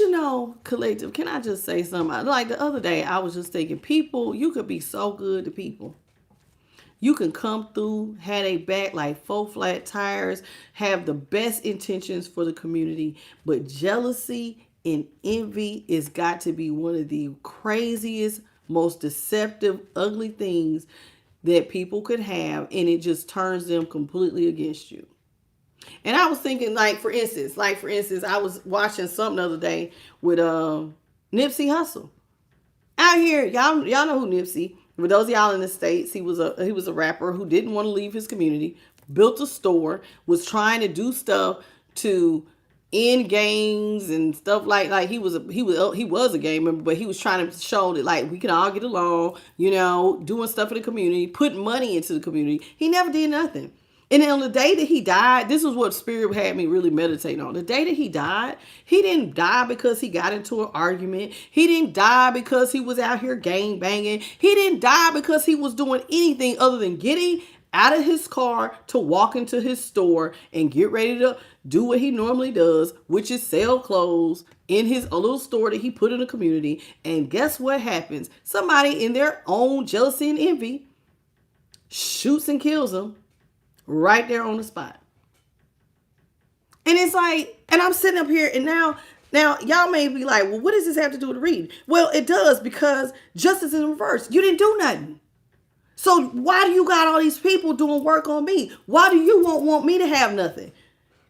collective, can I just say something? Like the other day, I was just thinking, people, you could be so good to people. You can come through, have a back like 4 flat tires, have the best intentions for the community, but jealousy and envy is got to be one of the craziest, most deceptive, ugly things that people could have, and it just turns them completely against you. And I was thinking, like for instance, I was watching something the other day with Nipsey Hussle. Out here, y'all know who Nipsey. For those of y'all in the States, he was a rapper who didn't want to leave his community, built a store, was trying to do stuff to end gangs and stuff like he was a gang member, but he was trying to show that like we can all get along, doing stuff in the community, putting money into the community. He never did nothing. And then on the day that he died, this is what Spirit had me really meditate on. The day that he died, he didn't die because he got into an argument. He didn't die because he was out here gang banging. He didn't die because he was doing anything other than getting out of his car to walk into his store and get ready to do what he normally does, which is sell clothes in his little store that he put in the community. And guess what happens? Somebody in their own jealousy and envy shoots and kills him. Right there on the spot. And it's like, and I'm sitting up here and now y'all may be like, well, what does this have to do with the reading? Well, it does, because justice in reverse. You didn't do nothing. So why do you got all these people doing work on me? Why do you want me to have nothing?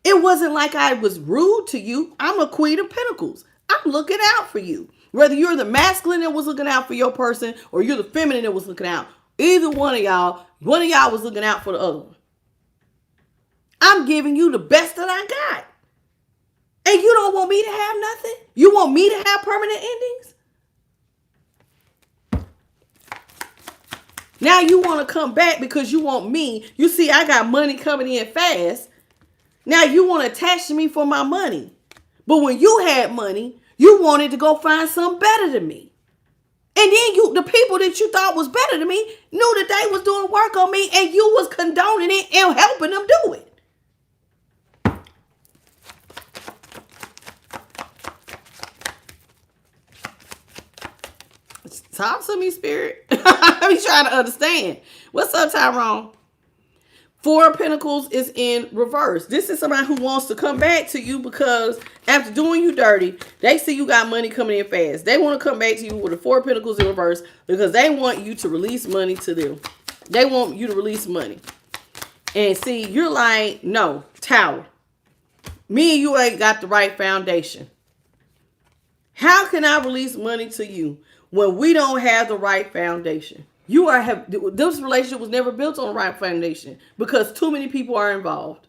It wasn't like I was rude to you. I'm a Queen of Pentacles. I'm looking out for you. Whether you're the masculine that was looking out for your person or you're the feminine that was looking out. Either one of y'all was looking out for the other one. I'm giving you the best that I got. And you don't want me to have nothing? You want me to have permanent endings? Now you want to come back because you want me. You see, I got money coming in fast. Now you want to attach to me for my money. But when you had money, you wanted to go find something better than me. And then the people that you thought was better than me knew that they was doing work on me and you was condoning it and helping them do it. Talk to me, Spirit. I'm trying to understand. What's up, Tyrone? 4 of Pentacles is in reverse. This is somebody who wants to come back to you because after doing you dirty, they see you got money coming in fast. They want to come back to you with the 4 of Pentacles in reverse because they want you to release money to them. They want you to release money. And see, you're like, no, Tower. Me and you ain't got the right foundation. How can I release money to you when we don't have the right foundation? This relationship was never built on the right foundation because too many people are involved.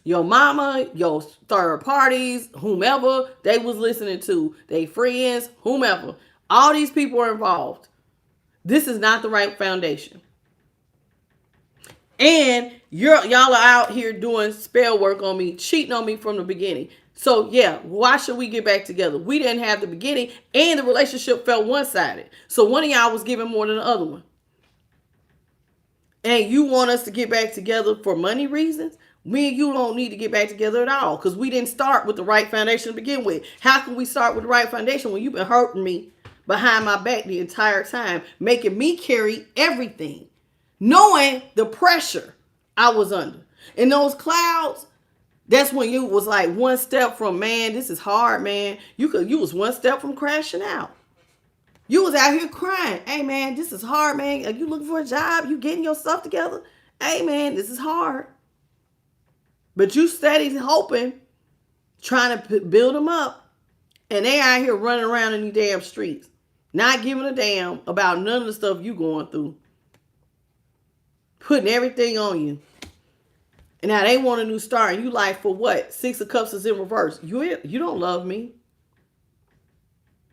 Your mama, your third parties, whomever they was listening to, they friends, whomever. All these people are involved. This is not the right foundation. And y'all are out here doing spell work on me, cheating on me from the beginning. So yeah, why should we get back together? We didn't have the beginning and the relationship felt one-sided. So one of y'all was giving more than the other one. And you want us to get back together for money reasons? Me and you don't need to get back together at all because we didn't start with the right foundation to begin with. How can we start with the right foundation when you've been hurting me behind my back the entire time, making me carry everything, knowing the pressure I was under? In those clouds, that's when you was like one step from, man, this is hard, man. You was one step from crashing out. You was out here crying. Hey, man, this is hard, man. Are you looking for a job? You getting your stuff together? Hey, man, this is hard. But you steady hoping, trying to build them up. And they out here running around in these damn streets. Not giving a damn about none of the stuff you going through. Putting everything on you. And now they want a new start. And you like, for what? 6 of Cups is in reverse. You don't love me.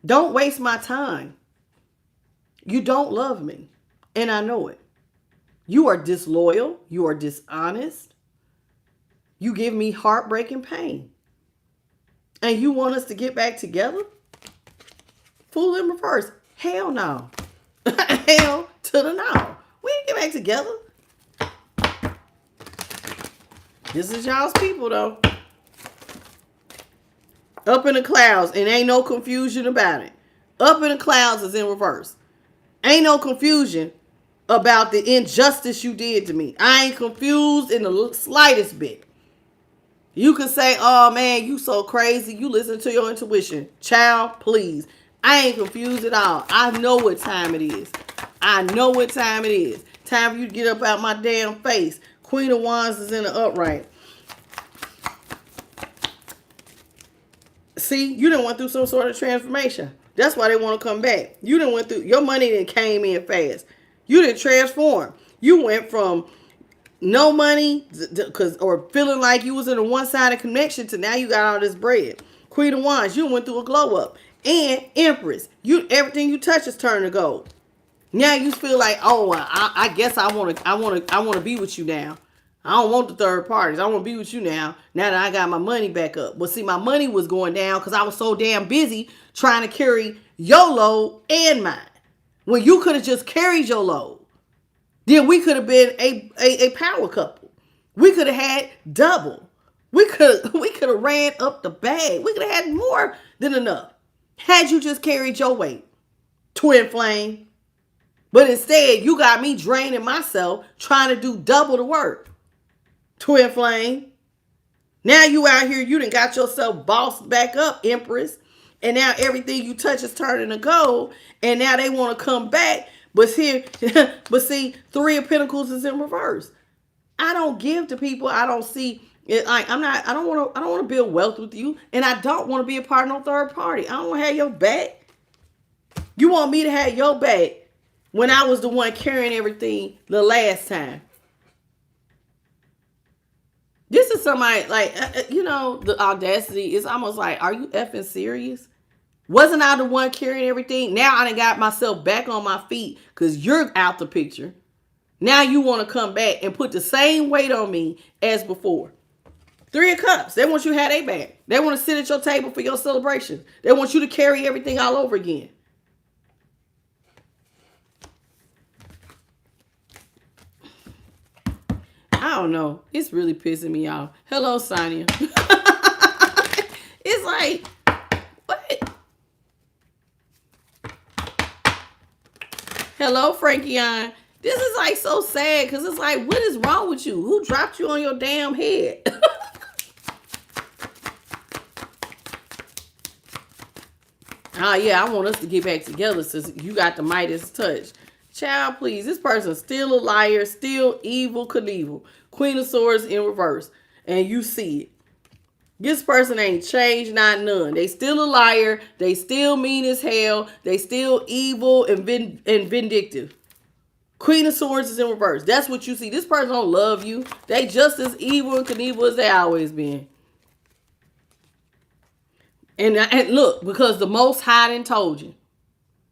Don't waste my time. You don't love me. And I know it. You are disloyal. You are dishonest. You give me heartbreak and pain. And you want us to get back together? Fool in reverse. Hell no. Hell to the no. We ain't get back together. This is y'all's people, though. Up in the clouds, and ain't no confusion about it. Up in the clouds is in reverse. Ain't no confusion about the injustice you did to me. I ain't confused in the slightest bit. You can say, oh man, you so crazy. You listen to your intuition. Child, please. I ain't confused at all. I know what time it is. I know what time it is. Time for you to get up out my damn face. Queen of Wands is in the upright. See, you done went through some sort of transformation. That's why they want to come back. You done went through, your money done came in fast. You done transformed. You went from no money or feeling like you was in a one-sided connection to now you got all this bread. Queen of Wands, you went through a glow up. And Empress, everything you touch is turning to gold. Now you feel like, oh, I guess I want to be with you now. I don't want the third parties. I want to be with you now. Now that I got my money back up. But see, my money was going down because I was so damn busy trying to carry your load and mine. When you could have just carried your load, then we could have been a power couple. We could have had double. We could have ran up the bag. We could have had more than enough. Had you just carried your weight, twin flame. But instead, you got me draining myself, trying to do double the work. Twin flame. Now you out here, you done got yourself bossed back up, Empress. And now everything you touch is turning to gold. And now they want to come back. But see, Three of Pentacles is in reverse. I don't give to people I don't see. I don't want to build wealth with you. And I don't want to be a part of no third party. I don't want to have your back. You want me to have your back when I was the one carrying everything the last time. This is somebody like, the audacity is almost like, are you effing serious? Wasn't I the one carrying everything? Now I done got myself back on my feet because you're out the picture. Now you want to come back and put the same weight on me as before. Three of Cups. They want you to have their back. They want to sit at your table for your celebration. They want you to carry everything all over again. I don't know. It's really pissing me off. Hello, Sonia. It's like, what? Hello, Frankie-on. This is like so sad because it's like, what is wrong with you? Who dropped you on your damn head? Yeah, I want us to get back together since you got the Midas touch. Child, please. This person's still a liar, still evil, Knievel. Queen of Swords in reverse. And you see it. This person ain't changed, not none. They still a liar. They still mean as hell. They still evil and vindictive. Queen of Swords is in reverse. That's what you see. This person don't love you. They just as evil and Knievel as they always been. And look, because the Most High done told you.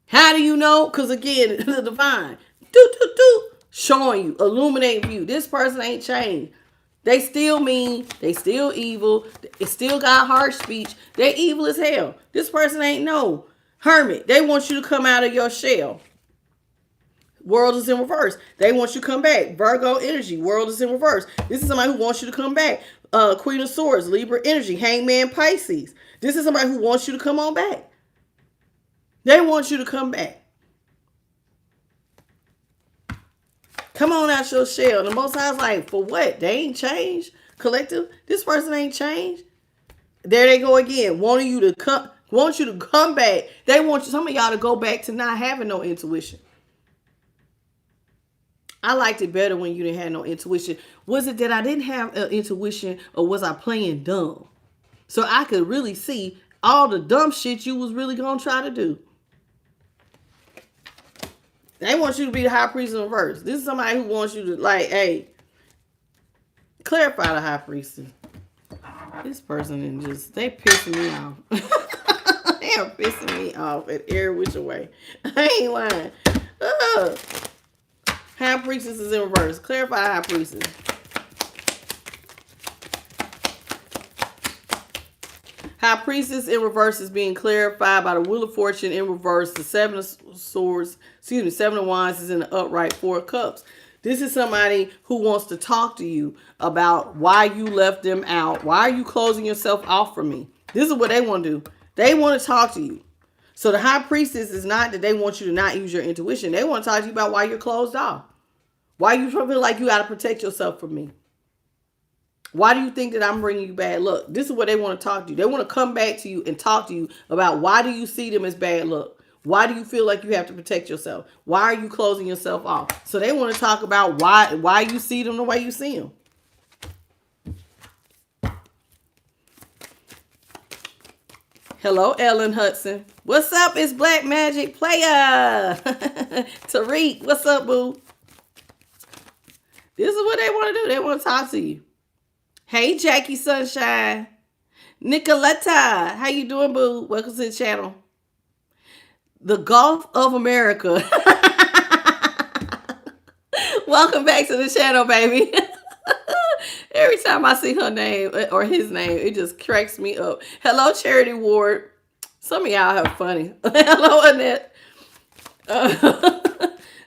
How do you know? Because again, the divine. Showing you, illuminating you. This person ain't changed. They still mean. They still evil. They still got harsh speech. They evil as hell. This person ain't no hermit. They want you to come out of your shell. World is in reverse. They want you to come back. Virgo energy. World is in reverse. This is somebody who wants you to come back. Queen of Swords. Libra energy. Hangman Pisces. This is somebody who wants you to come on back. They want you to come back. Come on out your shell. The Most High's like, for what? They ain't changed. Collective. This person ain't changed. There they go again. Want you to come back. They want some of y'all to go back to not having no intuition. I liked it better when you didn't have no intuition. Was it that I didn't have intuition, or was I playing dumb? So I could really see all the dumb shit you was really going to try to do. They want you to be the high priest in reverse. This is somebody who wants you to, like, hey, clarify the high priestess. This person is just, they pissing me off. They are pissing me off at every which way. I ain't lying. High priestess is in reverse. Clarify the high priestess. High Priestess in reverse is being clarified by the Wheel of Fortune in reverse. The Seven of Swords, excuse me, Seven of Wands is in the upright. Four of Cups. This is somebody who wants to talk to you about why you left them out. Why are you closing yourself off from me? This is what they want to do. They want to talk to you. So the High Priestess is not that they want you to not use your intuition. They want to talk to you about why you're closed off. Why you feel like you got to protect yourself from me. Why do you think that I'm bringing you bad luck? This is what they want to talk to you. They want to come back to you and talk to you about why do you see them as bad luck? Why do you feel like you have to protect yourself? Why are you closing yourself off? So they want to talk about why you see them the way you see them. Hello, Ellen Hudson. What's up? It's Black Magic Player. Tariq, what's up, boo? This is what they want to do. They want to talk to you. Hey, Jackie Sunshine. Nicoletta, how you doing, boo? Welcome to the channel. The Gulf of America. Welcome back to the channel, baby. Every time I see her name or his name, it just cracks me up. Hello, Charity Ward. Some of y'all have funny. Hello, Annette.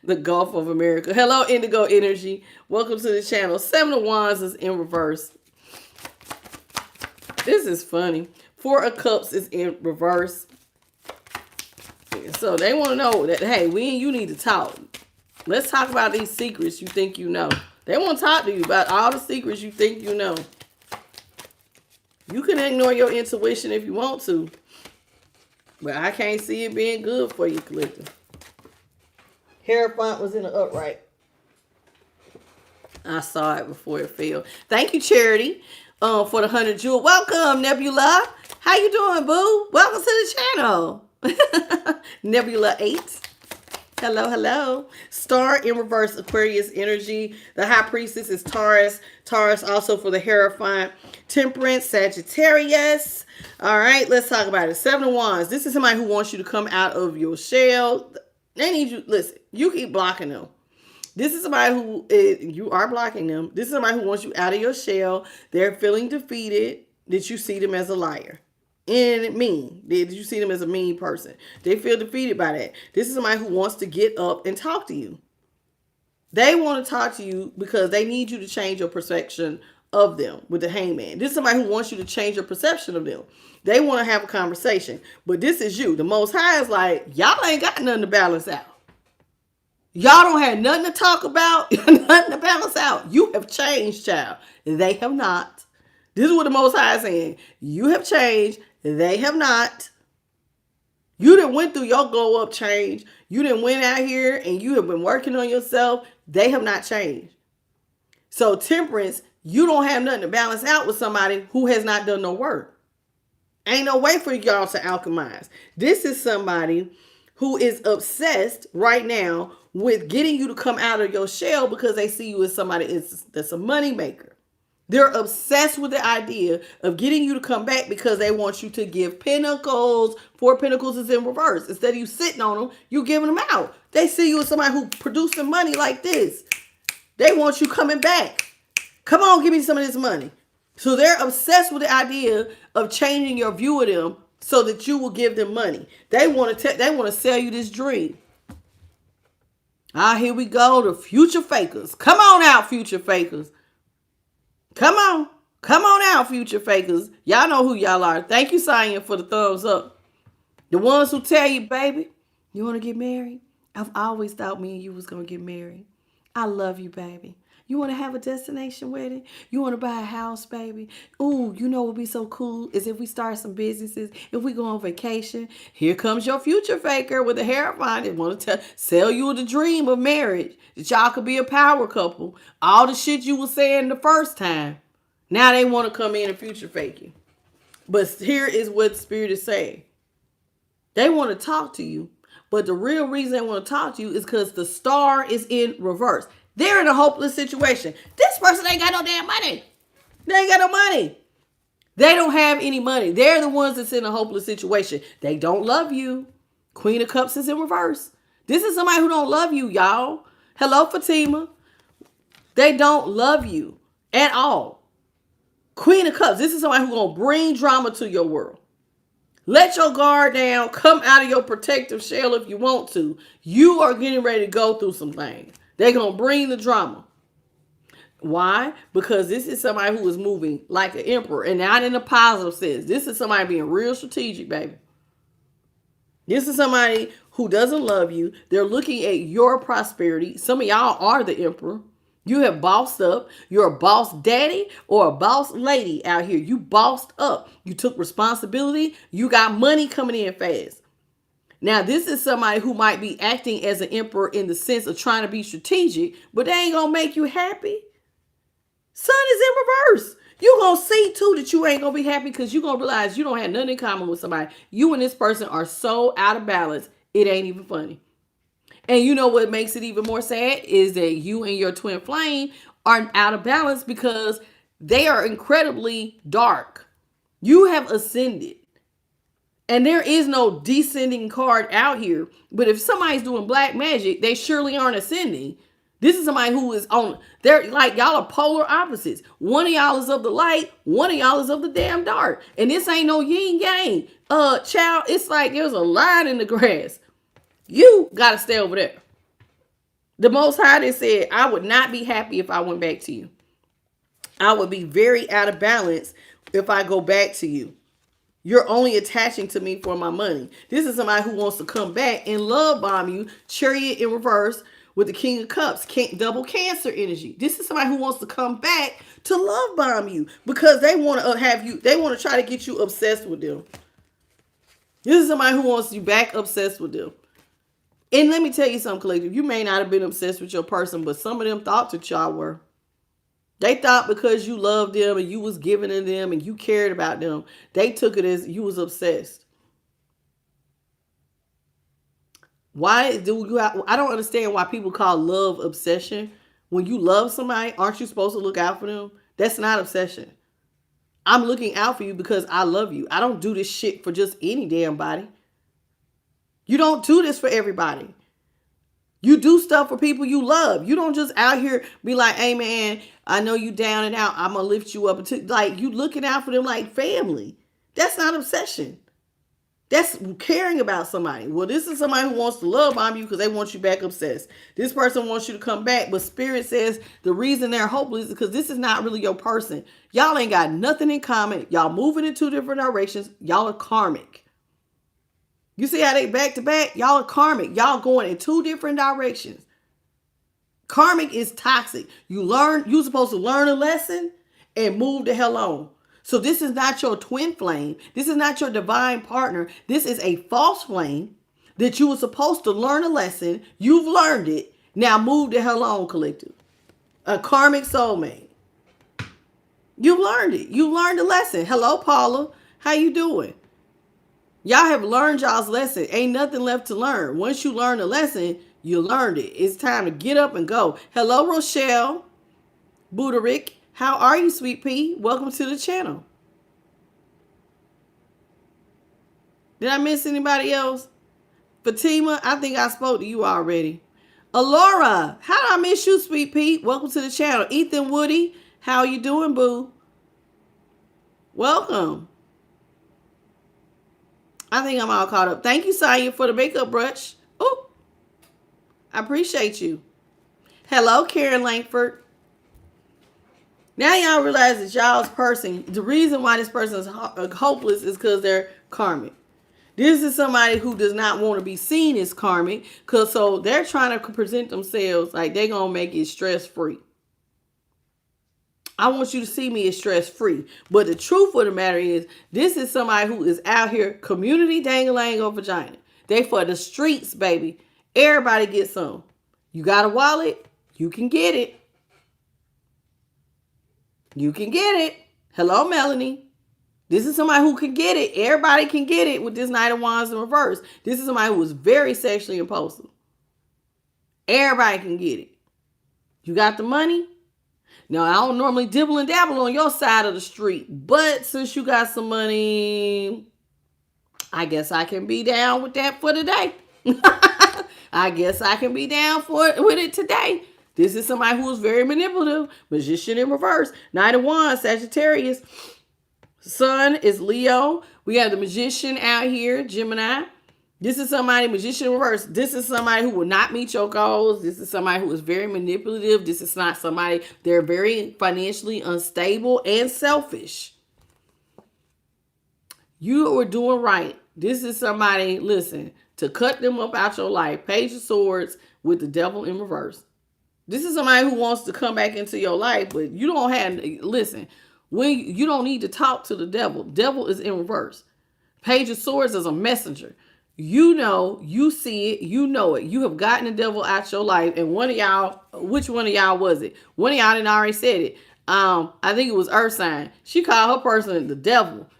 The Gulf of America. Hello, Indigo Energy. Welcome to the channel. Seven of Wands is in reverse. This is funny. Four of Cups is in reverse. So they want to know that, hey, we and you need to talk. Let's talk about these secrets you think you know. They want to talk to you about all the secrets you think you know. You can ignore your intuition if you want to. But I can't see it being good for you, Collective. Hierophant was in the upright. I saw it before it fell. Thank you, Charity, for the 100 jewel. Welcome, Nebula. How you doing, boo? Welcome to the channel. Nebula 8. Hello, hello. Star in reverse, Aquarius energy. The High Priestess is Taurus. Taurus also for the Hierophant. Temperance, Sagittarius. All right, let's talk about it. Seven of Wands. This is somebody who wants you to come out of your shell. They need you. Listen, you keep blocking them. This is somebody who, you are blocking them. This is somebody who wants you out of your shell. They're feeling defeated that you see them as a liar. And mean. Did you see them as a mean person? They feel defeated by that. This is somebody who wants to get up and talk to you. They want to talk to you because they need you to change your perception of them with the Hangman. This is somebody who wants you to change your perception of them. They want to have a conversation. But this is you. The Most High is like, y'all ain't got nothing to balance out. Y'all don't have nothing to talk about. Nothing to balance out. You have changed, child. They have not. This is what the Most High is saying. You have changed. They have not. You done went through your glow up change. You done went out here and you have been working on yourself. They have not changed. So temperance, you don't have nothing to balance out with somebody who has not done no work. Ain't no way for y'all to alchemize. This is somebody who is obsessed right now with getting you to come out of your shell because they see you as somebody that's a money maker. They're obsessed with the idea of getting you to come back because they want you to give pentacles. Four pentacles is in reverse. Instead of you sitting on them, you giving them out. They see you as somebody who producing money like this. They want you coming back. Come on, give me some of this money. So they're obsessed with the idea of changing your view of them so that you will give them money. They want to sell you this dream. Here we go. The future fakers. Come on out, future fakers. Come on. Come on out, future fakers. Y'all know who y'all are. Thank you, Sonya, for the thumbs up. The ones who tell you, baby, you want to get married? I've always thought me and you was going to get married. I love you, baby. You want to have a destination wedding? You want to buy a house, baby? Ooh, you know what would be so cool is if we start some businesses, if we go on vacation. Here comes your future faker with a Hierophant that want to sell you the dream of marriage. That y'all could be a power couple. All the shit you were saying the first time. Now they want to come in and future fake you. But here is what Spirit is saying. They want to talk to you. But the real reason they want to talk to you is because the star is in reverse. They're in a hopeless situation. This person ain't got no damn money. They ain't got no money. They don't have any money. They're the ones that's in a hopeless situation. They don't love you. Queen of Cups is in reverse. This is somebody who don't love you, y'all. Hello, Fatima. They don't love you at all. Queen of Cups. This is somebody who's going to bring drama to your world. Let your guard down. Come out of your protective shell if you want to. You are getting ready to go through some things. They're going to bring the drama. Why? Because this is somebody who is moving like an emperor and not in a positive sense. This is somebody being real strategic, baby. This is somebody who doesn't love you. They're looking at your prosperity. Some of y'all are the emperor. You have bossed up. You're a boss daddy or a boss lady out here. You bossed up. You took responsibility. You got money coming in fast. Now, this is somebody who might be acting as an emperor in the sense of trying to be strategic, but they ain't going to make you happy. Sun is in reverse. You're going to see, too, that you ain't going to be happy because you're going to realize you don't have nothing in common with somebody. You and this person are so out of balance, it ain't even funny. And you know what makes it even more sad is that you and your twin flame are out of balance because they are incredibly dark. You have ascended. And there is no descending card out here. But if somebody's doing black magic, they surely aren't ascending. This is somebody who is on, they're like, y'all are polar opposites. One of y'all is of the light, one of y'all is of the damn dark. And this ain't no yin yang. Child, it's like there's a line in the grass. You got to stay over there. The Most High, they said, I would not be happy if I went back to you. I would be very out of balance if I go back to you. You're only attaching to me for my money. This is somebody who wants to come back and love bomb you. Chariot in reverse with the King of Cups. Double Cancer energy. This is somebody who wants to come back to love bomb you because they want to have you. They want to try to get you obsessed with them. This is somebody who wants you back obsessed with them. And let me tell you something, collective. You may not have been obsessed with your person, but some of them thought that y'all were. They thought because you loved them and you was giving to them and you cared about them, they took it as you was obsessed. Why do you I don't understand why people call love obsession. When you love somebody, aren't you supposed to look out for them? That's not obsession. I'm looking out for you because I love you. I don't do this shit for just any damn body. You don't do this for everybody. You do stuff for people you love. You don't just out here be like, hey man, I know you down and out. I'm going to lift you up. Like you looking out for them like family. That's not obsession. That's caring about somebody. Well, this is somebody who wants to love bomb you because they want you back obsessed. This person wants you to come back, but Spirit says the reason they're hopeless is because this is not really your person. Y'all ain't got nothing in common. Y'all moving in two different directions. Y'all are karmic. You see how they back to back? Y'all are karmic. Y'all going in two different directions. Karmic is toxic. You're supposed to learn a lesson and move the hell on. So this is not your twin flame. This is not your divine partner. This is a false flame that you were supposed to learn a lesson. You've learned it. Now move the hell on, collective. A karmic soulmate. You've learned it. You learned a lesson. Hello, Paula. How you doing? Y'all have learned y'all's lesson. Ain't nothing left to learn. Once you learn a lesson, you learned it. It's time to get up and go. Hello, Rochelle. Buderick. How are you, Sweet Pea? Welcome to the channel. Did I miss anybody else? Fatima, I think I spoke to you already. Alora, how did I miss you, Sweet Pea? Welcome to the channel. Ethan Woody, how you doing, boo? Welcome. I think I'm all caught up. Thank you, Saya, for the makeup brush. Oh, I appreciate you. Hello, Karen Langford. Now y'all realize that y'all's person, the reason why this person is hopeless is because they're karmic. This is somebody who does not want to be seen as karmic, because so they're trying to present themselves like they're going to make it stress-free. I want you to see me as stress-free. But the truth of the matter is, this is somebody who is out here community dang-a-lang-o vagina. They for the streets, baby. Everybody gets some. You got a wallet? You can get it. You can get it. Hello, Melanie. This is somebody who can get it. Everybody can get it with this Knight of Wands in reverse. This is somebody who is very sexually impulsive. Everybody can get it. You got the money? Now, I don't normally dibble and dabble on your side of the street, but since you got some money, I guess I can be down with that for today. I guess I can be down with it today. This is somebody who is very manipulative. Magician in reverse. Knight of Wands, Sagittarius. Sun is Leo. We have the Magician out here, Gemini. This is somebody, Magician reverse. This is somebody who will not meet your goals. This is somebody who is very manipulative. This is not somebody, they're very financially unstable and selfish. You are doing right. This is somebody, listen, to cut them up out your life. Page of Swords with the Devil in reverse. This is somebody who wants to come back into your life, but you don't have, listen, when you don't need to talk to the devil. Devil is in reverse. Page of Swords is a messenger. You know, you see it, you know it. You have gotten the devil out your life, and one of y'all, which one of y'all was it? One of y'all didn't already said it. I think it was Earth sign. She called her person the devil.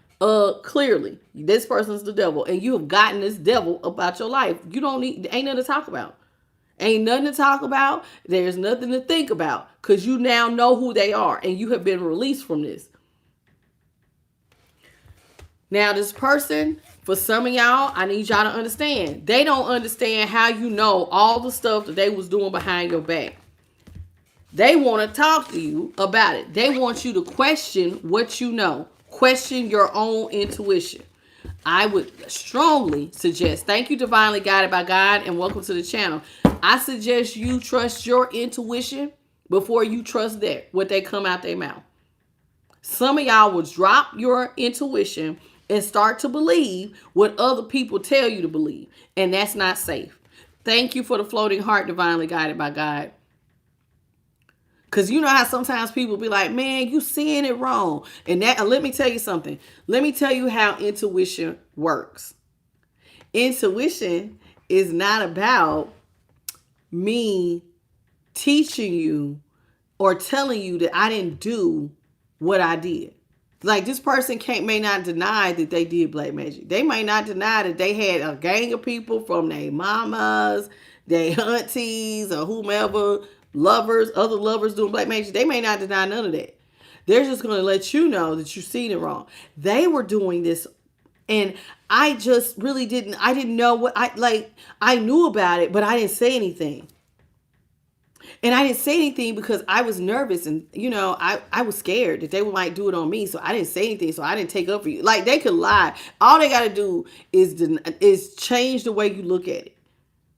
Clearly, this person's the devil, and you have gotten this devil about your life. You don't need, ain't nothing to talk about. Ain't nothing to talk about. There's nothing to think about because you now know who they are and you have been released from this. Now, this person, for some of y'all, I need y'all to understand. They don't understand how you know all the stuff that they was doing behind your back. They want to talk to you about it. They want you to question what you know. Question your own intuition. I would strongly suggest, thank you, Divinely Guided by God, and welcome to the channel. I suggest you trust your intuition before you trust that, what they come out their mouth. Some of y'all will drop your intuition and start to believe what other people tell you to believe, and that's not safe. Thank you for the floating heart, Divinely Guided by God. Because you know how sometimes people be like, man, you seeing it wrong. And that, let me tell you something. Let me tell you how intuition works. Intuition is not about me teaching you or telling you that I didn't do what I did. Like, this person may not deny that they did black magic. They may not deny that they had a gang of people from their mamas, their aunties, or whomever, lovers, other lovers doing black magic. They may not deny none of that. They're just going to let you know that you've seen it wrong. They were doing this, and I just really I didn't know what I knew about it, but I didn't say anything. And I didn't say anything because I was nervous, and I was scared that they might do it on me, so I didn't say anything. So I didn't take up for you. Like, they could lie. All they got to do is change the way you look at it.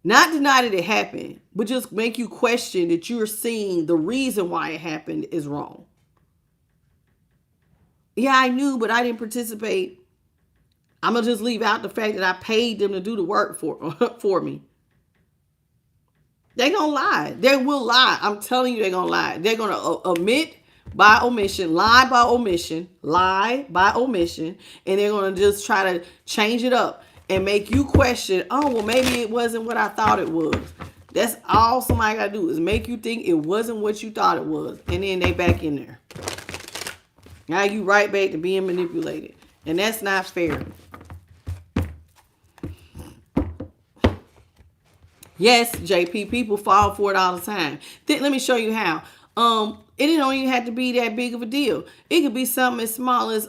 Not deny that it happened, but just make you question that you're seeing the reason why it happened is wrong. Yeah, I knew, but I didn't participate. I'm going to just leave out the fact that I paid them to do the work for me. They're going to lie. They will lie. I'm telling you, they're going to lie. They're going to omit by omission, lie by omission, and they're going to just try to change it up and make you question, oh, well, maybe it wasn't what I thought it was. That's all somebody got to do is make you think it wasn't what you thought it was. And then they back in there. Now you right back to being manipulated. And that's not fair. Yes, JP, people fall for it all the time. Let me show you how. It don't even have to be that big of a deal. It could be something as small as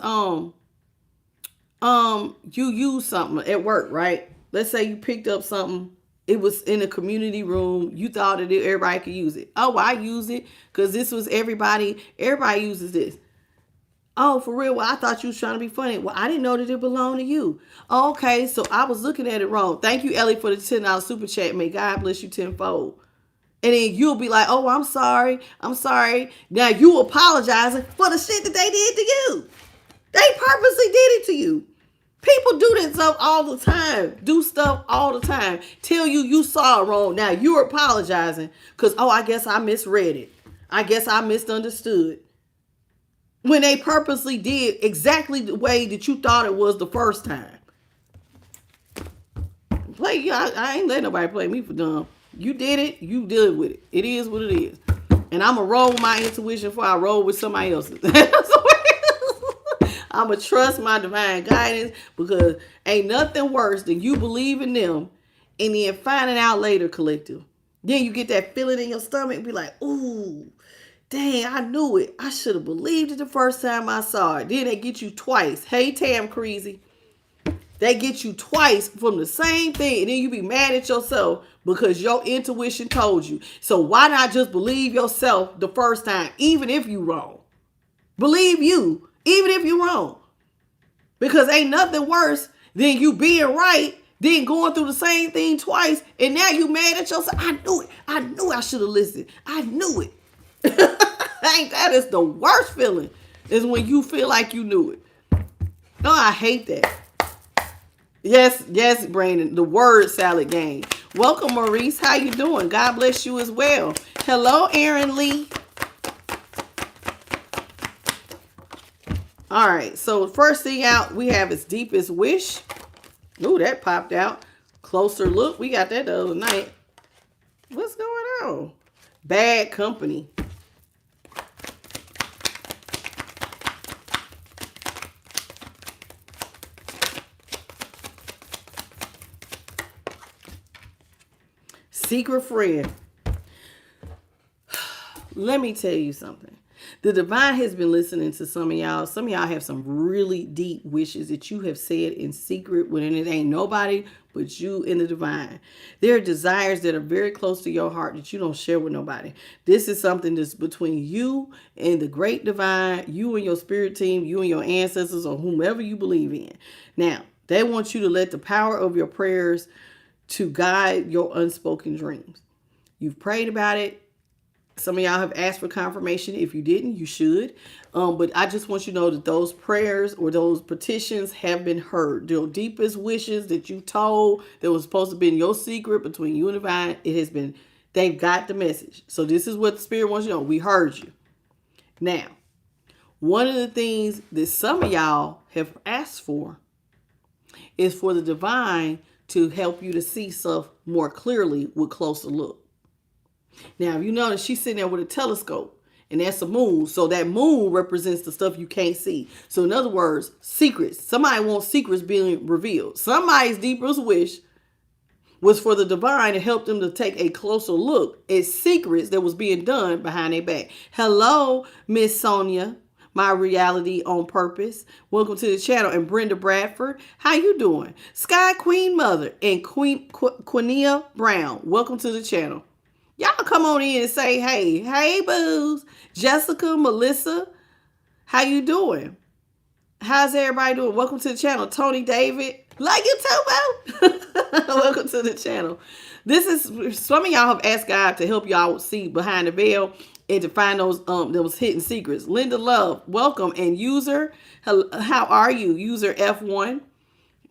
you use something at work, right? Let's say you picked up something. It was in a community room. You thought that everybody could use it. Oh, I use it because this was everybody. Everybody uses this. Oh, for real? Well, I thought you was trying to be funny. Well, I didn't know that it belonged to you. Oh, okay, so I was looking at it wrong. Thank you, Ellie, for the $10 super chat. May God bless you tenfold. And then you'll be like, oh, I'm sorry. I'm sorry. Now you apologizing for the shit that they did to you. They purposely did it to you. People do that stuff all the time. Do stuff all the time. Tell you saw it wrong. Now you're apologizing because, oh, I guess I misread it. I guess I misunderstood. When they purposely did exactly the way that you thought it was the first time. I ain't letting nobody play me for dumb. You did it. You deal with it. It is what it is. And I'm going to roll with my intuition before I roll with somebody else's. I'm going to trust my divine guidance because ain't nothing worse than you believe in them and then finding out later, collective. Then you get that feeling in your stomach and be like, ooh, dang, I knew it. I should have believed it the first time I saw it. Then they get you twice. Hey, Tam Crazy. They get you twice from the same thing. And then you be mad at yourself because your intuition told you. So why not just believe yourself the first time, even if you wrong? Believe you, even if you're wrong. Because ain't nothing worse than you being right, then going through the same thing twice, and now you mad at yourself. I knew it. I knew I should have listened. I knew it. That is the worst feeling, is when you feel like you knew it. No, I hate that. Yes, yes, Brandon, the word salad game. Welcome, Maurice. How you doing? God bless you as well. Hello, Aaron Lee. All right, so first thing out, we have his deepest wish. Ooh, that popped out. Closer look. We got that the other night. What's going on? Bad company. Secret friend. Let me tell you something. The divine has been listening to some of y'all. Some of y'all have some really deep wishes that you have said in secret when it ain't nobody but you and the divine. There are desires that are very close to your heart that you don't share with nobody. This is something that's between you and the great divine, you and your spirit team, you and your ancestors, or whomever you believe in. Now, they want you to let the power of your prayers to guide your unspoken dreams. You've prayed about it. Some of y'all have asked for confirmation. If you didn't, you should. But I just want you to know that those prayers or those petitions have been heard. Your deepest wishes that you told that was supposed to be in your secret between you and the divine, it has been, they've got the message. So this is what the spirit wants you to know. We heard you. Now, one of the things that some of y'all have asked for is for the divine to help you to see stuff more clearly with closer look. Now, if you notice, she's sitting there with a telescope, and that's a moon. So that moon represents the stuff you can't see. So in other words, secrets. Somebody wants secrets being revealed. Somebody's deepest wish was for the divine to help them to take a closer look at secrets that was being done behind their back. Hello, Miss Sonia, my reality on purpose. Welcome to the channel. And Brenda Bradford, how you doing? Sky Queen Mother and Quinnia Brown, welcome to the channel. Y'all come on in and say, hey, hey, boos. Jessica, Melissa, how you doing? How's everybody doing? Welcome to the channel. Tony David, like you too, boo. Welcome to the channel. This is, some of y'all have asked God to help y'all see behind the veil and to find those hidden secrets. Linda Love, welcome. And user, how are you? User F1,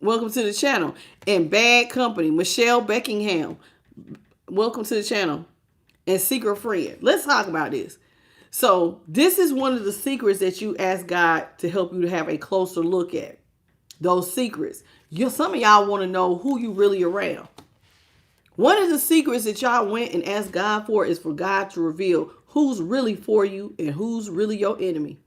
welcome to the channel. And Bad Company, Michelle Beckingham, welcome to the channel. And Secret Friend. Let's talk about this. So this is one of the secrets that you ask God to help you to have a closer look at. Those secrets. Some of y'all want to know who you really around. One of the secrets that y'all went and asked God for is for God to reveal who's really for you and who's really your enemy.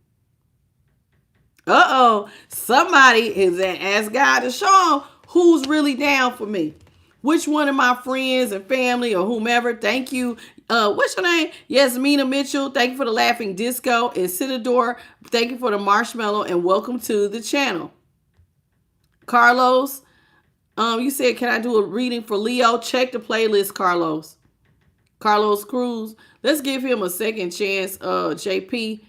Somebody is asked God to show them who's really down for me. Which one of my friends and family or whomever, thank you. What's your name? Yasmina Mitchell, thank you for the laughing disco. And Citador, thank you for the marshmallow and welcome to the channel. Carlos, you said, can I do a reading for Leo? Check the playlist, Carlos. Carlos Cruz. Let's give him a second chance, JP.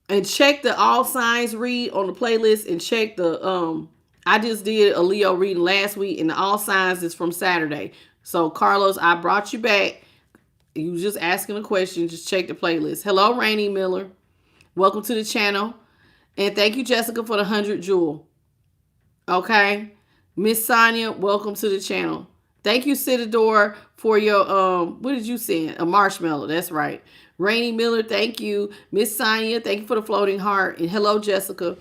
And check the all signs read on the playlist and check the, I just did a Leo reading last week and the all signs is from Saturday. So Carlos, I brought you back. You was just asking a question. Just check the playlist. Hello, Rainy Miller. Welcome to the channel. And thank you, Jessica, for the 100 jewel. Okay. Miss Sonia, welcome to the channel. Thank you, Citador, for your, what did you send? A marshmallow. That's right. Rainy Miller, thank you. Miss Sonia, thank you for the floating heart. And hello, Jessica.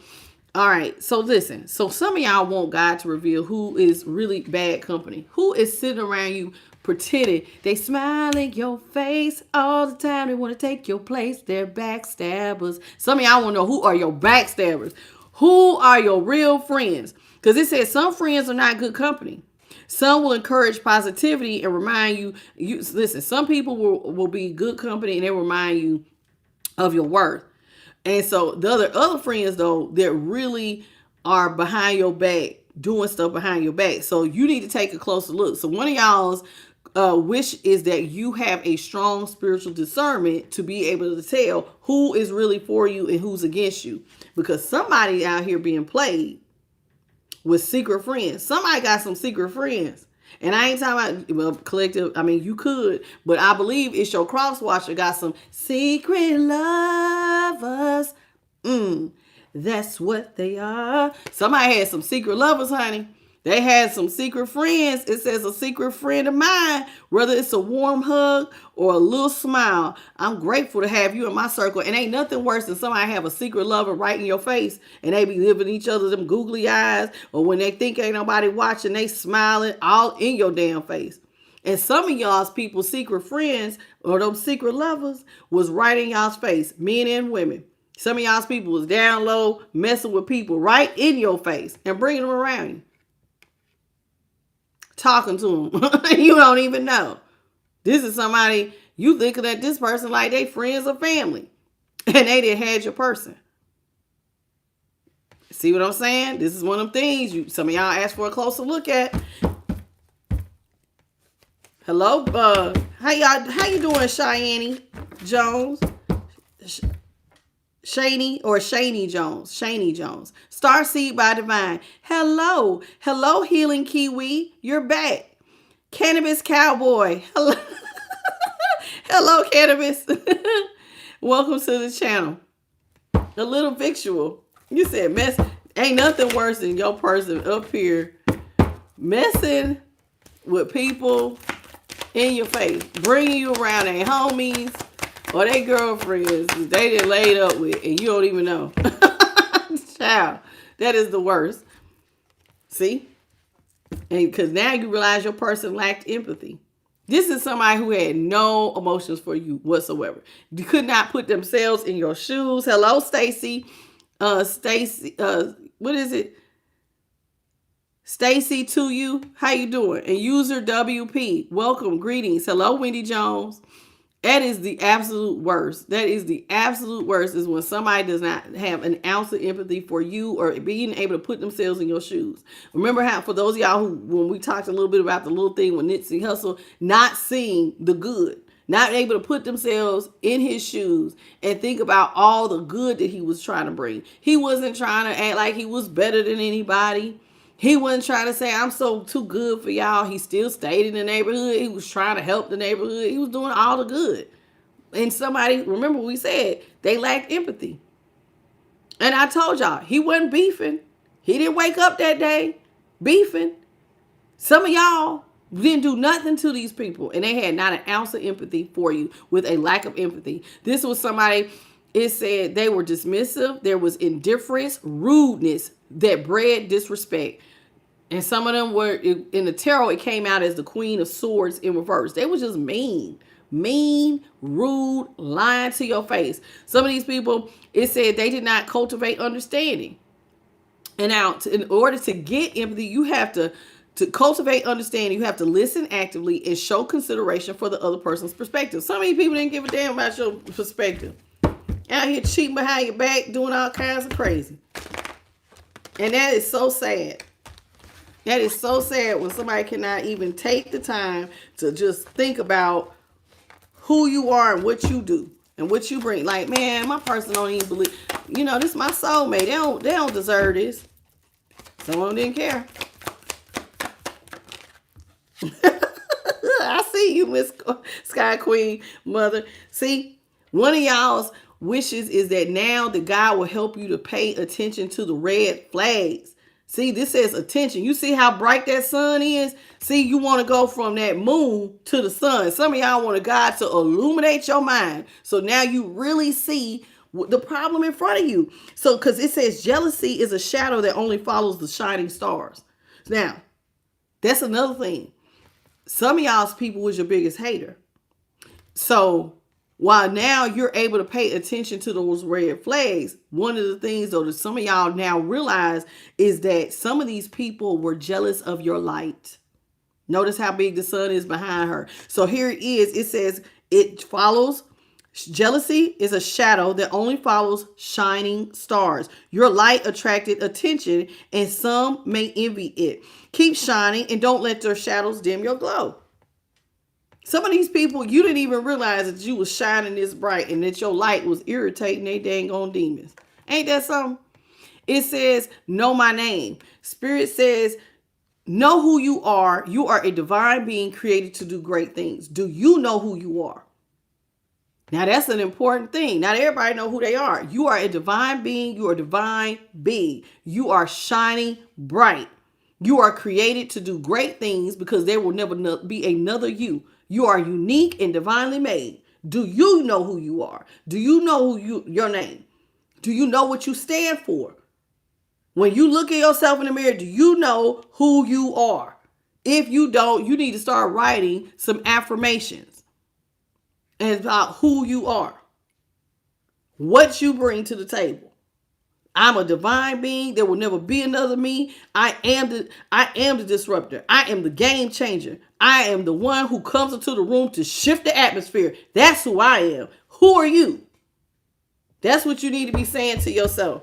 All right. So listen. So some of y'all want God to reveal who is really bad company. Who is sitting around you pretending they smile in your face all the time. They want to take your place. They're backstabbers. Some of y'all want to know who are your backstabbers. Who are your real friends? Because it says some friends are not good company. Some will encourage positivity and remind you, listen, some people will be good company and they remind you of your worth. And so the other friends, though, that really are behind your back, doing stuff behind your back. So you need to take a closer look. So one of y'all's wish is that you have a strong spiritual discernment to be able to tell who is really for you and who's against you. Because somebody out here being played. with secret friends. Somebody got some secret friends. And I ain't talking about, well, collective. I mean, you could, but I believe it's your cross-watcher got some secret lovers. That's what they are. Somebody had some secret lovers, honey. They had some secret friends. It says a secret friend of mine, whether it's a warm hug or a little smile. I'm grateful to have you in my circle. And ain't nothing worse than somebody have a secret lover right in your face and they be giving each other them googly eyes, or when they think ain't nobody watching, they smiling all in your damn face. And some of y'all's people, secret friends or those secret lovers was right in y'all's face, men and women. Some of y'all's people was down low, messing with people right in your face and bringing them around you. Talking to them. You don't even know. This is somebody, you thinking that this person like they friends or family. And they didn't had your person. See what I'm saying? This is one of them things some of y'all asked for a closer look at. Hello, how you doing, Cheyenne Jones? Shani Jones. Starseed by Divine. Hello, Healing Kiwi. You're back. Cannabis Cowboy. Hello, hello, Cannabis. Welcome to the channel. A little victual. You said mess. Ain't nothing worse than your person up here messing with people in your face, bringing you around their homies or they girlfriends they done laid up with and you don't even know. Child, that is the worst. See? And because now you realize your person lacked empathy. This is somebody who had no emotions for you whatsoever. You could not put themselves in your shoes. Hello, Stacy. What is it? Stacy to you. How you doing? And user WP. Welcome. Greetings. Hello, Wendy Jones. That is the absolute worst. That is the absolute worst is when somebody does not have an ounce of empathy for you or being able to put themselves in your shoes. Remember how, for those of y'all who, when we talked a little bit about the little thing with Nipsey Hussle, not seeing the good, not able to put themselves in his shoes and think about all the good that he was trying to bring. He wasn't trying to act like he was better than anybody. He wasn't trying to say, I'm so too good for y'all. He still stayed in the neighborhood. He was trying to help the neighborhood. He was doing all the good. And somebody, remember we said, they lacked empathy. And I told y'all, he wasn't beefing. He didn't wake up that day beefing. Some of y'all didn't do nothing to these people. And they had not an ounce of empathy for you with a lack of empathy. This was somebody, it said they were dismissive. There was indifference, rudeness that bred disrespect. And some of them were, in the tarot, it came out as the Queen of Swords in reverse. They were just mean, rude, lying to your face. Some of these people, it said they did not cultivate understanding. And now, in order to get empathy, you have to cultivate understanding. You have to listen actively and show consideration for the other person's perspective. Some of these people didn't give a damn about your perspective. Out here cheating behind your back, doing all kinds of crazy. And that is so sad. That is so sad when somebody cannot even take the time to just think about who you are and what you do and what you bring. Like, man, my person don't even believe, this is my soulmate. They don't deserve this. Some of them didn't care. I see you, Miss Sky Queen Mother. See, one of y'all's wishes is that now that God will help you to pay attention to the red flags. See, this says attention. You see how bright that sun is? See, you want to go from that moon to the sun. Some of y'all want God to illuminate your mind. So now you really see the problem in front of you. So, because it says jealousy is a shadow that only follows the shining stars. Now, that's another thing. Some of y'all's people was your biggest hater. So, while now you're able to pay attention to those red flags, one of the things though that some of y'all now realize is that some of these people were jealous of your light. Notice how big the sun is behind her. So here it is. It says it follows. Jealousy is a shadow that only follows shining stars. Your light attracted attention and some may envy it. Keep shining and don't let their shadows dim your glow. Some of these people, you didn't even realize that you was shining this bright and that your light was irritating they dang on demons. Ain't that something? It says, know my name. Spirit says, know who you are. You are a divine being created to do great things. Do you know who you are? Now, that's an important thing. Not everybody know who they are. You are a divine being. You are a divine being. You are shining bright. You are created to do great things because there will never be another you. You are unique and divinely made. Do you know who you are? Do you know your name? Do you know what you stand for? When you look at yourself in the mirror, do you know who you are? If you don't, you need to start writing some affirmations about who you are, what you bring to the table. I'm a divine being. There will never be another me. I am the disruptor. I am the game changer. I am the one who comes into the room to shift the atmosphere. That's who I am. Who are you? That's what you need to be saying to yourself.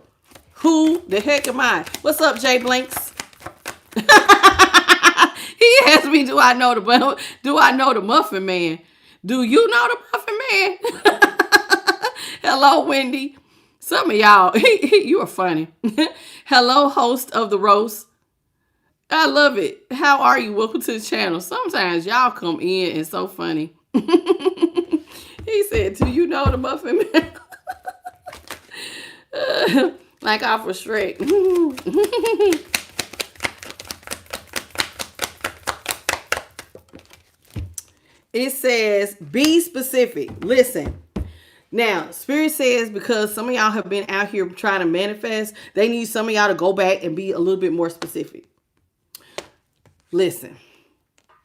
Who the heck am I? What's up, Jay Blanks? He asked me, do I know the Muffin Man? Do you know the Muffin Man? Hello, Wendy. Some of y'all, you are funny. Hello, host of the roast. I love it. How are you? Welcome to the channel. Sometimes y'all come in and so funny. He said, do you know the Muffin Man? Like off of Shrek. It says, be specific. Listen. Now, Spirit says because some of y'all have been out here trying to manifest, they need some of y'all to go back and be a little bit more specific. Listen,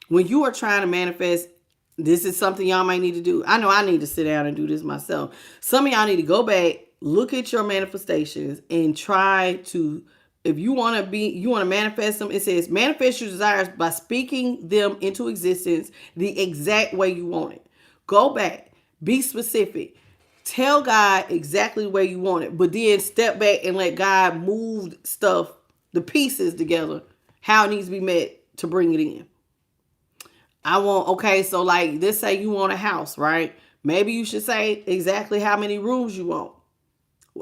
when you are trying to manifest, this is something y'all might need to do. I know I need to sit down and do this myself. Some of y'all need to go back, look at your manifestations and try to, if you want to manifest them, it says manifest your desires by speaking them into existence the exact way you want it. Go back, be specific. Tell God exactly the way you want it, but then step back and let God move stuff, the pieces together, how it needs to be met to bring it in. So like, let's say you want a house, right? Maybe you should say exactly how many rooms you want.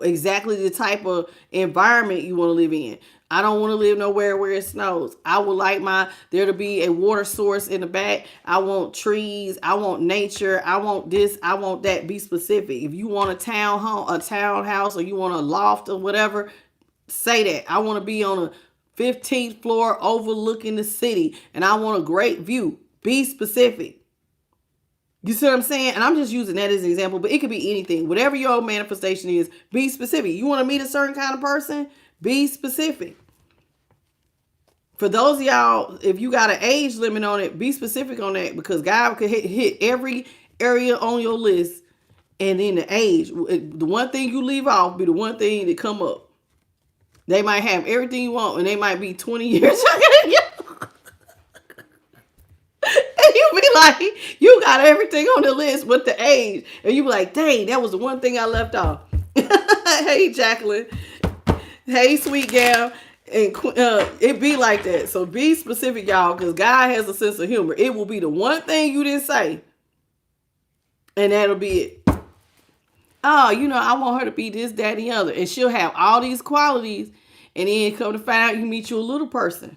Exactly the type of environment you want to live in. I don't want to live nowhere where it snows. I would like there to be a water source in the back. I want trees. I want nature. I want this. I want that. Be specific. If you want a townhouse, or you want a loft or whatever, say that. I want to be on a 15th floor overlooking the city and I want a great view. Be specific. You see what I'm saying? And I'm just using that as an example, but it could be anything. Whatever your manifestation is, be specific. You want to meet a certain kind of person? Be specific. For those of y'all, if you got an age limit on it, be specific on that, because God could hit every area on your list, and then the age, the one thing you leave off be the one thing that come up. They might have everything you want, and they might be 20 years younger than you. And you be like, you got everything on the list with the age. And you be like, dang, that was the one thing I left off. Hey, Jacqueline. Hey, sweet gal. And it be like that. So be specific, y'all, because God has a sense of humor. It will be the one thing you didn't say. And that'll be it. Oh, I want her to be this, that, and the other. And she'll have all these qualities. And then come to find out you meet you a little person.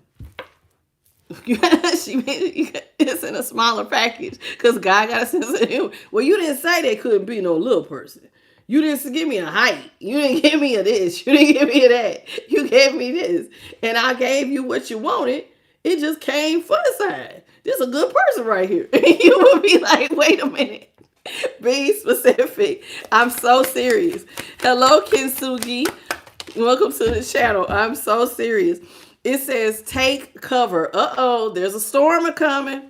It's in a smaller package because God got a sense of humor. Well, you didn't say they couldn't be no little person. You didn't give me a height. You didn't give me a this. You didn't give me a that. You gave me this. And I gave you what you wanted. It just came for the side. This is a good person right here. You will be like, wait a minute. Be specific. I'm so serious. Hello, Kinsugi. Welcome to the channel. I'm so serious. It says, take cover. Uh-oh, there's a storm coming.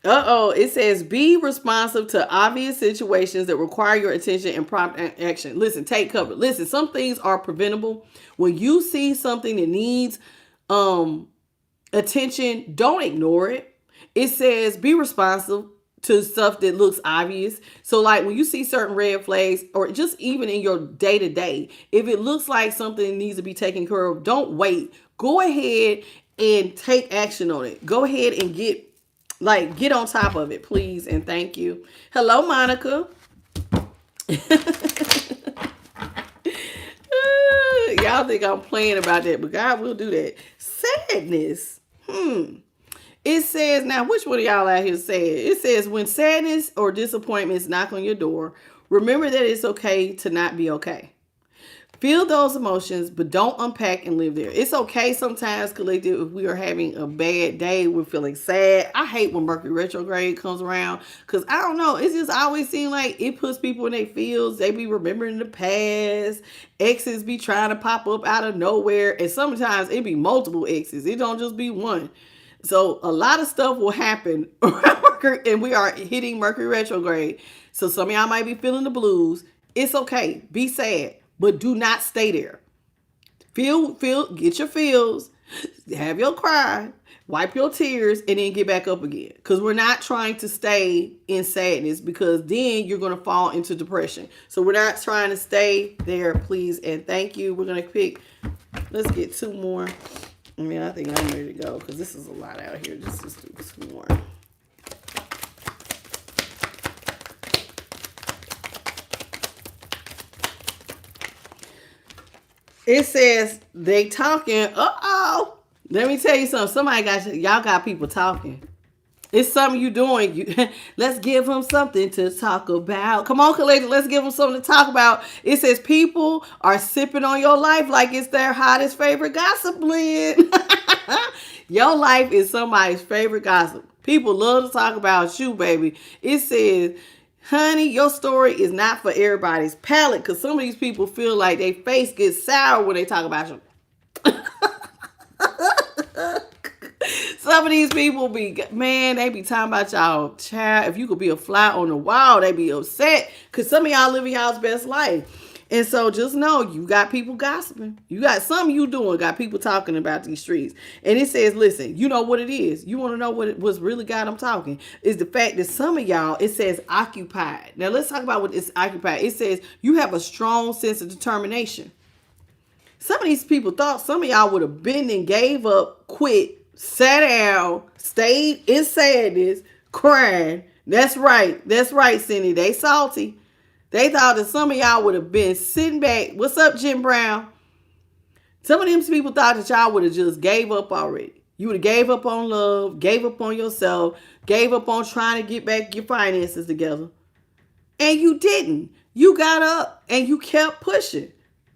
Uh-oh, it says, be responsive to obvious situations that require your attention and prompt action. Listen, take cover. Listen, some things are preventable. When you see something that needs attention, don't ignore it. It says, be responsive to stuff that looks obvious. So like when you see certain red flags, or just even in your day-to-day, if it looks like something needs to be taken care of, don't wait. Go ahead and take action on it. Go ahead and get on top of it, please. And thank you. Hello, Monica. Y'all think I'm playing about that, but God will do that. Sadness. It says, now, which one of y'all out here said? It says, when sadness or disappointments knock on your door, remember that it's okay to not be okay. Feel those emotions, but don't unpack and live there. It's okay sometimes, collective, if we are having a bad day, we're feeling sad. I hate when Mercury retrograde comes around because I don't know. It just always seems like it puts people in their feels. They be remembering the past. Exes be trying to pop up out of nowhere. And sometimes it be multiple exes. It don't just be one. So a lot of stuff will happen and we are hitting Mercury retrograde. So some of y'all might be feeling the blues. It's okay. Be sad. But do not stay there. Get your feels, have your cry, wipe your tears, and then get back up again. Because we're not trying to stay in sadness, because then you're going to fall into depression. So we're not trying to stay there, please and thank you. We're going to pick, let's get two more. I think I'm ready to go because this is a lot out here. Just do two more. It says they talking. Uh-oh. Let me tell you something. Y'all got people talking. It's something you doing. Let's give them something to talk about. Come on, collective. Let's give them something to talk about. It says people are sipping on your life like it's their hottest favorite gossip blend. Your life is somebody's favorite gossip. People love to talk about you, baby. It says, honey, your story is not for everybody's palate, because some of these people feel like their face gets sour when they talk about you. Some of these people they be talking about y'all, child. If you could be a fly on the wall, they be upset because some of y'all living y'all's best life. And so just know you got people gossiping. You got something you doing, got people talking about these streets. And it says, listen, you know what it is. You want to know what's really got them talking is the fact that some of y'all, it says occupied. Now let's talk about what is occupied. It says you have a strong sense of determination. Some of these people thought some of y'all would have been and gave up, quit, sat down, stayed in sadness, crying. That's right, Cindy. They salty. They thought that some of y'all would have been sitting back. What's up, Jim Brown? Some of them people thought that y'all would have just gave up already. You would have gave up on love, gave up on yourself, gave up on trying to get back your finances together. And you didn't. You got up and you kept pushing.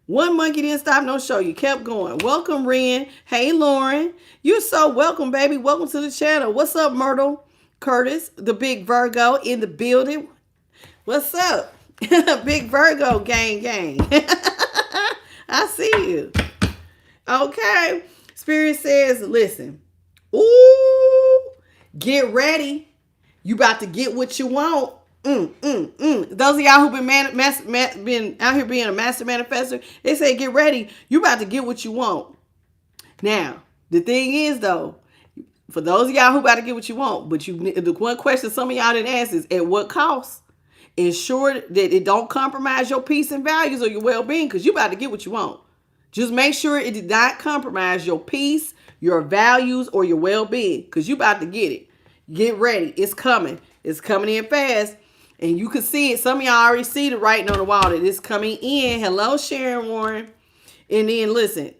One monkey didn't stop no show. You kept going. Welcome, Ren. Hey, Lauren. You're so welcome, baby. Welcome to the channel. What's up, Myrtle? Curtis, the big Virgo in the building. What's up? Big Virgo gang. I see you. Okay. Spirit says, listen. Ooh, get ready. You about to get what you want. Those of y'all who've been out here being a master manifestor, they say get ready. You about to get what you want. Now, the thing is though, for those of y'all who about to get what you want, but the one question some of y'all didn't ask is at what cost? Ensure that it don't compromise your peace and values or your well-being, because you about to get what you want. Just make sure it did not compromise your peace, your values, or your well-being, because you about to get it. Get ready. It's coming. It's coming in fast. And you can see it. Some of y'all already see the writing on the wall that it's coming in. Hello, Sharon Warren. And then listen,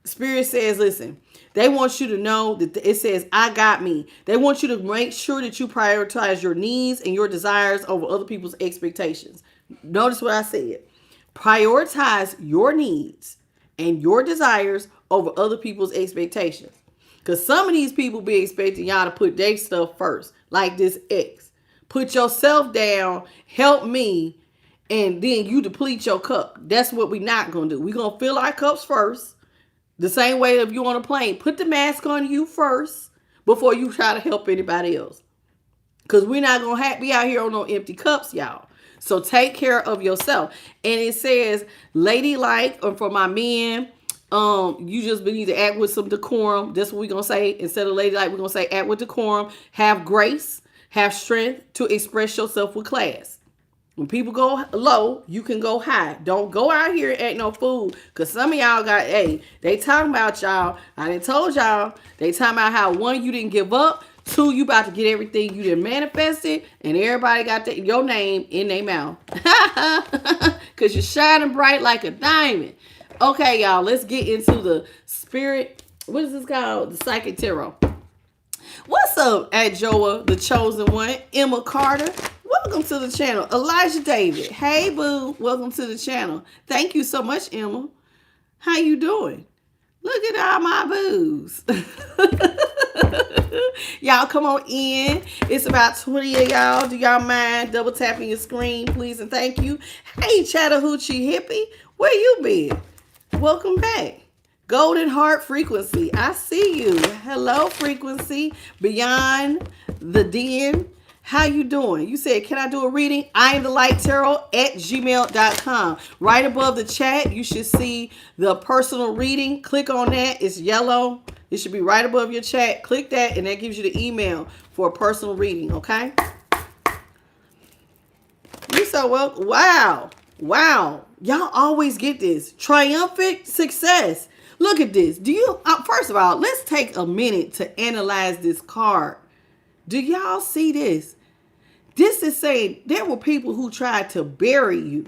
Spirit says, listen, they want you to know that it says, I got me. They want you to make sure that you prioritize your needs and your desires over other people's expectations. Notice what I said. Prioritize your needs and your desires over other people's expectations. Because some of these people be expecting y'all to put their stuff first, like this ex. Put yourself down, help me, and then you deplete your cup. That's what we're not going to do. We're going to fill our cups first. The same way if you're on a plane, put the mask on you first before you try to help anybody else. Because we're not going to be out here on no empty cups, y'all. So take care of yourself. And it says, ladylike, or for my men, you just need to act with some decorum. That's what we're going to say. Instead of ladylike, we're going to say act with decorum. Have grace. Have strength to express yourself with class. When people go low, you can go high. Don't go out here and act no fool. Because some of y'all they talking about y'all. I done told y'all. They talking about how, one, you didn't give up. Two, you about to get everything you didn't manifest it. And everybody got your name in their mouth. Because you're shining bright like a diamond. Okay, y'all, let's get into the spirit. What is this called? The psychic tarot. What's up, Adjoa, the chosen one? Emma Carter, welcome to the channel. Elijah David, hey boo, welcome to the channel. Thank you so much, Emma. How you doing? Look at all my boos. Y'all come on in. It's about 20 of y'all. Do y'all mind double tapping your screen, please and thank you? Hey, Chattahoochee hippie, where you been? Welcome back. Golden Heart Frequency, I see you. Hello, Frequency. Beyond the Den, how you doing? You said, can I do a reading? I am the light tarot at gmail.com. Right above the chat, you should see the personal reading. Click on that. It's yellow. It should be right above your chat. Click that, and that gives you the email for a personal reading, okay? You so welcome. Wow. Wow. Y'all always get this. Triumphant success. Look at this. Do you, first of all, let's take a minute to analyze this card. Do y'all see this? This is saying there were people who tried to bury you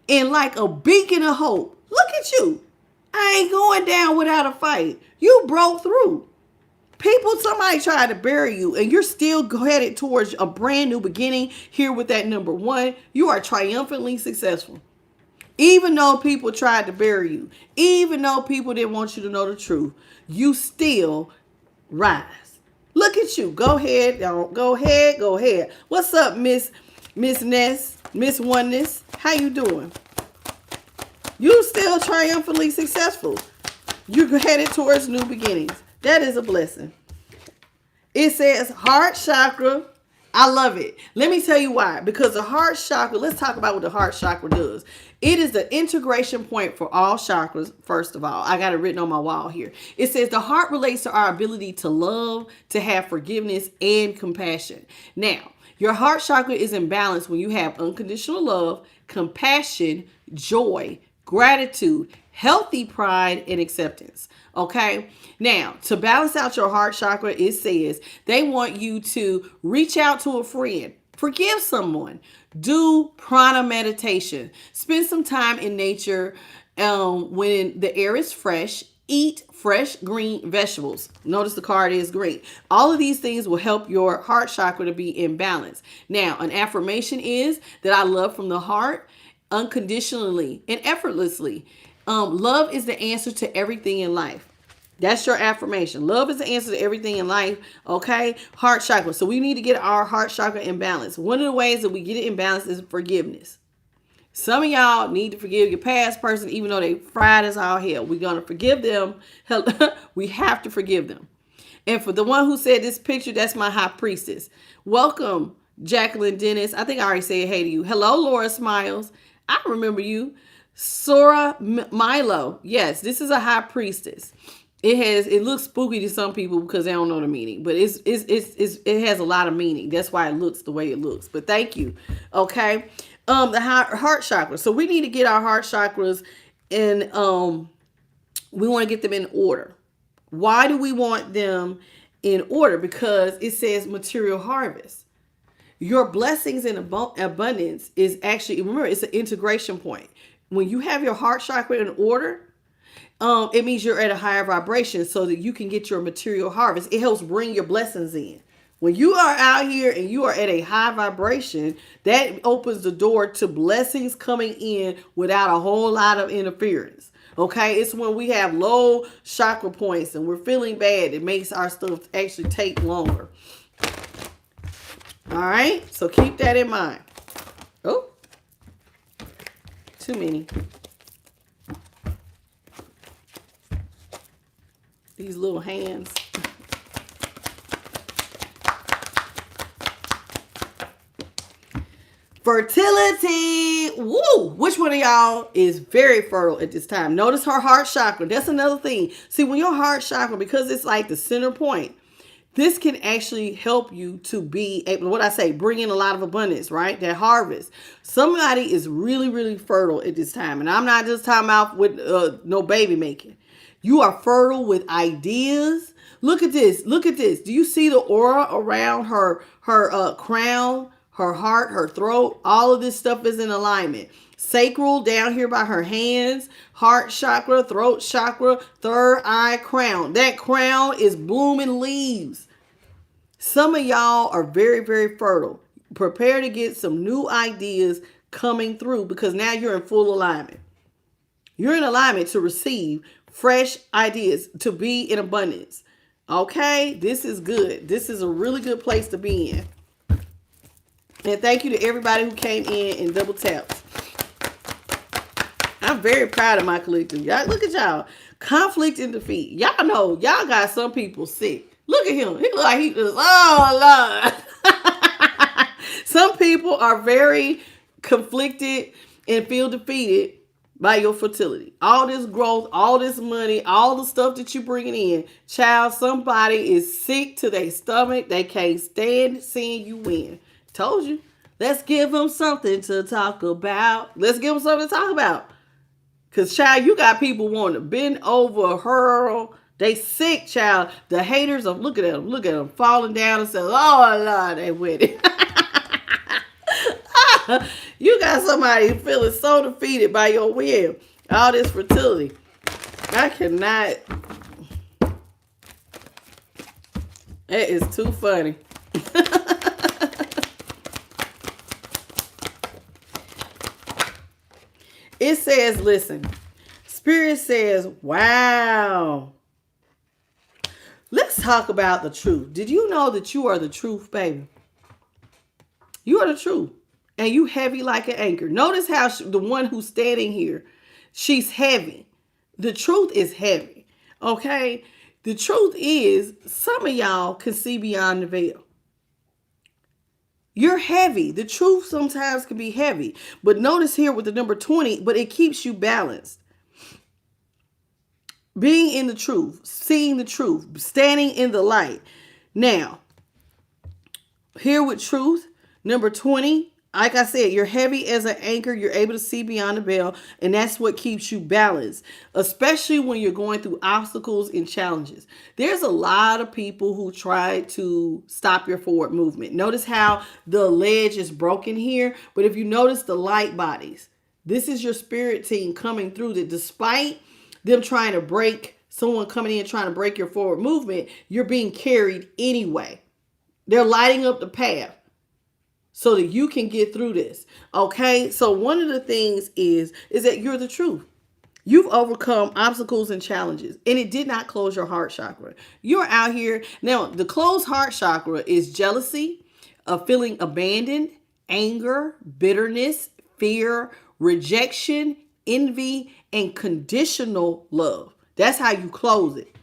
in like a beacon of hope. Look at you. I ain't going down without a fight. You broke through. Somebody tried to bury you and you're still headed towards a brand new beginning here with that number 1. You are triumphantly successful. Even though people tried to bury you, even though people didn't want you to know the truth, you still rise. Look at you. Go ahead. Go ahead. Go ahead. What's up, Miss Ness, Miss Oneness? How you doing? You still triumphantly successful. You're headed towards new beginnings. That is a blessing. It says heart chakra. I love it. Let me tell you why. Because the heart chakra, let's talk about what the heart chakra does. It is the integration point for all chakras, first of all. I got it written on my wall here. It says the heart relates to our ability to love, to have forgiveness, and compassion. Now, your heart chakra is in balance when you have unconditional love, compassion, joy, gratitude, healthy pride, and acceptance. Okay. Now, to balance out your heart chakra, it says they want you to reach out to a friend, forgive someone, do prana meditation, spend some time in nature when the air is fresh, eat fresh green vegetables. Notice the card is green. All of these things will help your heart chakra to be in balance. Now, an affirmation is that I love from the heart unconditionally and effortlessly. Love is the answer to everything in life. That's your affirmation. Love is the answer to everything in life. Okay. Heart chakra. So we need to get our heart chakra in balance. One of the ways that we get it in balance is forgiveness. Some of y'all need to forgive your past person, even though they fried as all hell. We're going to forgive them. We have to forgive them. And for the one who said this picture, that's my high priestess. Welcome, Jacqueline Dennis. I think I already said hey to you. Hello, Laura Smiles. I remember you. Sora Milo. Yes, this is a high priestess. It looks spooky to some people because they don't know the meaning, but it has a lot of meaning. That's why it looks the way it looks. But thank you. Okay. The heart chakra. So we need to get our heart chakras in, we want to get them in order. Why do we want them in order? Because it says material harvest. Your blessings and abundance is actually, remember, it's an integration point. When you have your heart chakra in order, it means you're at a higher vibration so that you can get your material harvest. It helps bring your blessings in. When you are out here and you are at a high vibration, that opens the door to blessings coming in without a whole lot of interference. Okay, it's when we have low chakra points and we're feeling bad, it makes our stuff actually take longer. All right, so keep that in mind. Oh, too many. These little hands. Fertility. Woo! Which one of y'all is very fertile at this time? Notice her heart chakra. That's another thing. See, when your heart chakra, because it's like the center point, this can actually help you to be able, what I say, bring in a lot of abundance, right? That harvest. Somebody is really, really fertile at this time. And I'm not just talking about with no baby making. You are fertile with ideas. Look at this. Look at this. Do you see the aura around her crown, her heart, her throat? All of this stuff is in alignment. sacral down here by her hands, heart chakra, throat chakra, third eye, crown. That crown is blooming leaves. Some of y'all are very, very fertile. Prepare to get some new ideas coming through because now you're in full alignment. You're in alignment to receive fresh ideas, to be in abundance. Okay, this is good. This is a really good place to be in. And thank you to everybody who came in and double tapped. I'm very proud of my collective. Y'all, look at y'all. Conflict and defeat. Y'all know, y'all got some people sick. Look at him. He look like he just, oh, Lord. Some people are very conflicted and feel defeated by your fertility. All this growth, all this money, all the stuff that you're bringing in. Child, somebody is sick to their stomach. They can't stand seeing you win. Told you. Let's give them something to talk about. Let's give them something to talk about. Because, child, you got people wanting to bend over, hurl. They sick, child. The haters of, look at them. Look at them falling down and saying, oh, Lord, they with it. You got somebody feeling so defeated by your win. All this fertility. I cannot. It is too funny. It says, listen, Spirit says, wow. Let's talk about the truth. Did you know that you are the truth, baby? You are the truth. And you heavy like an anchor. Notice how the one who's standing here, she's heavy. The truth is heavy. Okay? The truth is, some of y'all can see beyond the veil. You're heavy. The truth sometimes can be heavy. But notice here with the number 20, but it keeps you balanced. Being in the truth, seeing the truth, standing in the light. Now, here with truth, number 20, like I said, you're heavy as an anchor. You're able to see beyond the veil. And that's what keeps you balanced, especially when you're going through obstacles and challenges. There's a lot of people who try to stop your forward movement. Notice how the ledge is broken here. But if you notice the light bodies, this is your spirit team coming through that despite them trying to break, someone coming in trying to break your forward movement, you're being carried anyway. They're lighting up the path so that you can get through this. Okay? So one of the things is that you're the truth. You've overcome obstacles and challenges, and it did not close your heart chakra. You're out here. Now, the closed heart chakra is jealousy, feeling abandoned, anger, bitterness, fear, rejection, envy, and conditional love. That's how you close it.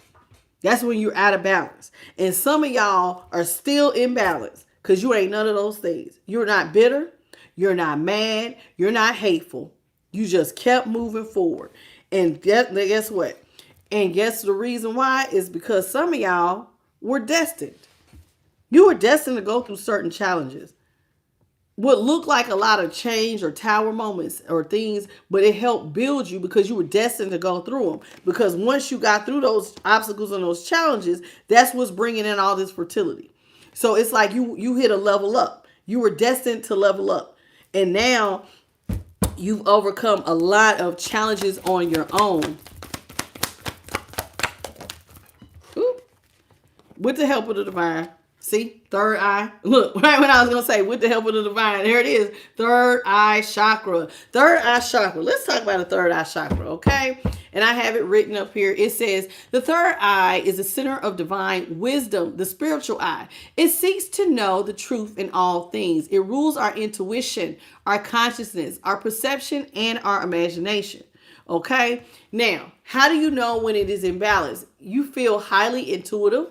That's when you're out of balance. And some of y'all are still in balance because you ain't none of those things. You're not bitter. You're not mad. You're not hateful. You just kept moving forward. And guess what? And guess the reason why is because some of y'all were destined. You were destined to go through certain challenges. What looked like a lot of change or tower moments or things, but it helped build you because you were destined to go through them. Because once you got through those obstacles and those challenges, that's what's bringing in all this fertility. So it's like you hit a level up. You were destined to level up. And now you've overcome a lot of challenges on your own. Ooh. With the help of the divine. See, third eye. Look, right when I was going to say, with the help of the divine, there it is. Third eye chakra. Third eye chakra. Let's talk about the third eye chakra, okay? And I have it written up here. It says, the third eye is the center of divine wisdom, the spiritual eye. It seeks to know the truth in all things. It rules our intuition, our consciousness, our perception, and our imagination. Okay? Now, how do you know when it is in balance? You feel highly intuitive.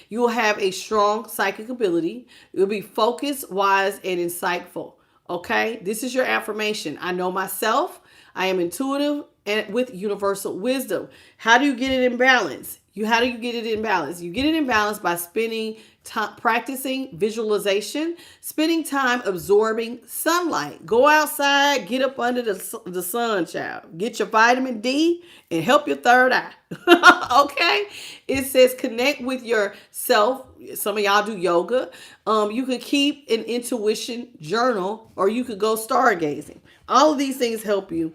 You will have a strong psychic ability. You'll be focused, wise, and insightful. Okay? This is your affirmation. I know myself. I am intuitive and with universal wisdom. How do you get it in balance? How do you get it in balance? You get it in balance by spending time practicing visualization, spending time absorbing sunlight. Go outside, get up under the sun, child. Get your vitamin D and help your third eye. Okay? It says connect with yourself. Some of y'all do yoga. You could keep an intuition journal, or you could go stargazing. All of these things help you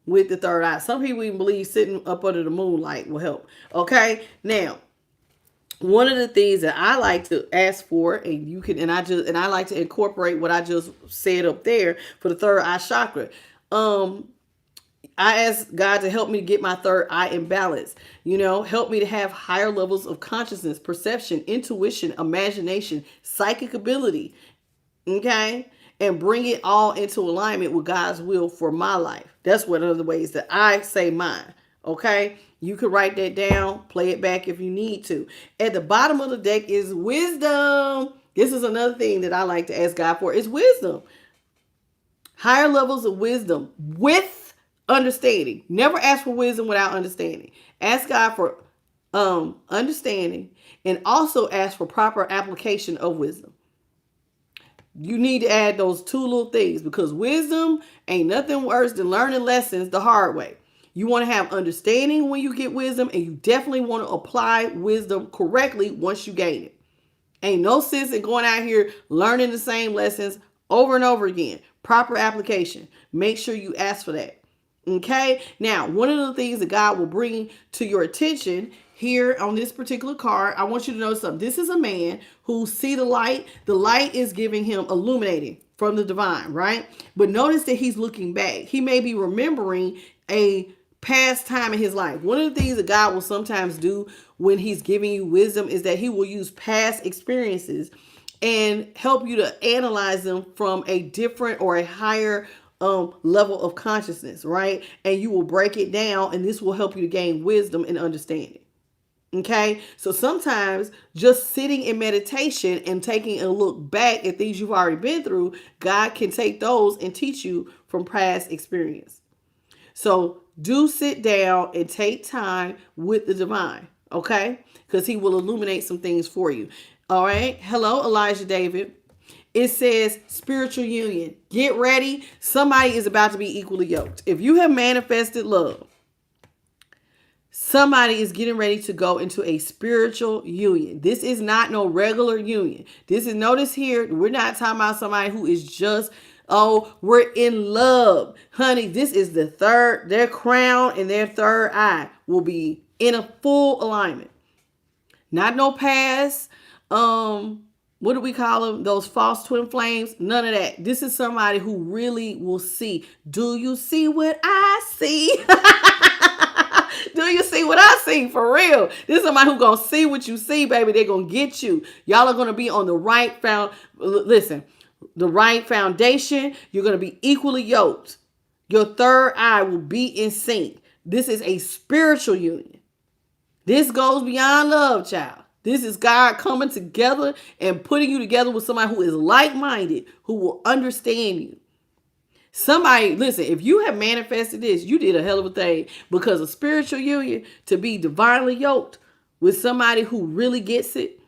with the third eye. Some people even believe sitting up under the moonlight will help. Okay? Now, one of the things that I like to ask for, and you can, and I like to incorporate what I just said up there for the third eye chakra. I ask God to help me to get my third eye in balance. Help me to have higher levels of consciousness, perception, intuition, imagination, psychic ability. Okay? And bring it all into alignment with God's will for my life. That's one of the ways that I say mine. Okay? You can write that down, play it back if you need to. At the bottom of the deck is wisdom. This is another thing that I like to ask God for, is wisdom. Higher levels of wisdom with understanding. Never ask for wisdom without understanding. Ask God for understanding, and also ask for proper application of wisdom. You need to add those two little things, because wisdom ain't nothing worse than learning lessons the hard way. You want to have understanding when you get wisdom, and you definitely want to apply wisdom correctly once you gain it. Ain't no sense in going out here learning the same lessons over and over again. Proper application. Make sure you ask for that. Okay? Now, one of the things that God will bring to your attention here on this particular card, I want you to know something. This is a man who see the light. The light is giving him illuminating from the divine, right? But notice that he's looking back. He may be remembering a past time in his life. One of the things that God will sometimes do when he's giving you wisdom is that he will use past experiences and help you to analyze them from a different or a higher level of consciousness, right? And you will break it down, and this will help you to gain wisdom and understanding. Okay, so sometimes just sitting in meditation and taking a look back at things you've already been through, God can take those and teach you from past experience. So do sit down and take time with the divine, okay? Because he will illuminate some things for you. All right. Hello, Elijah David. It says spiritual union. Get ready. Somebody is about to be equally yoked. If you have manifested love, somebody is getting ready to go into a spiritual union. This is not no regular union. This is, notice here, we're not talking about somebody who is just, oh, we're in love. Honey, this is their crown and their third eye will be in a full alignment. Not no past, what do we call them? Those false twin flames? None of that. This is somebody who really will see. Do you see what I see? Do you see what I see? For real. This is somebody who's going to see what you see, baby. They're going to get you. Y'all are going to be on the right the right foundation. You're going to be equally yoked. Your third eye will be in sync. This is a spiritual union. This goes beyond love, child. This is God coming together and putting you together with somebody who is like-minded, who will understand you. Somebody, listen, if you have manifested this, you did a hell of a thing, because a spiritual union, to be divinely yoked with somebody who really gets it,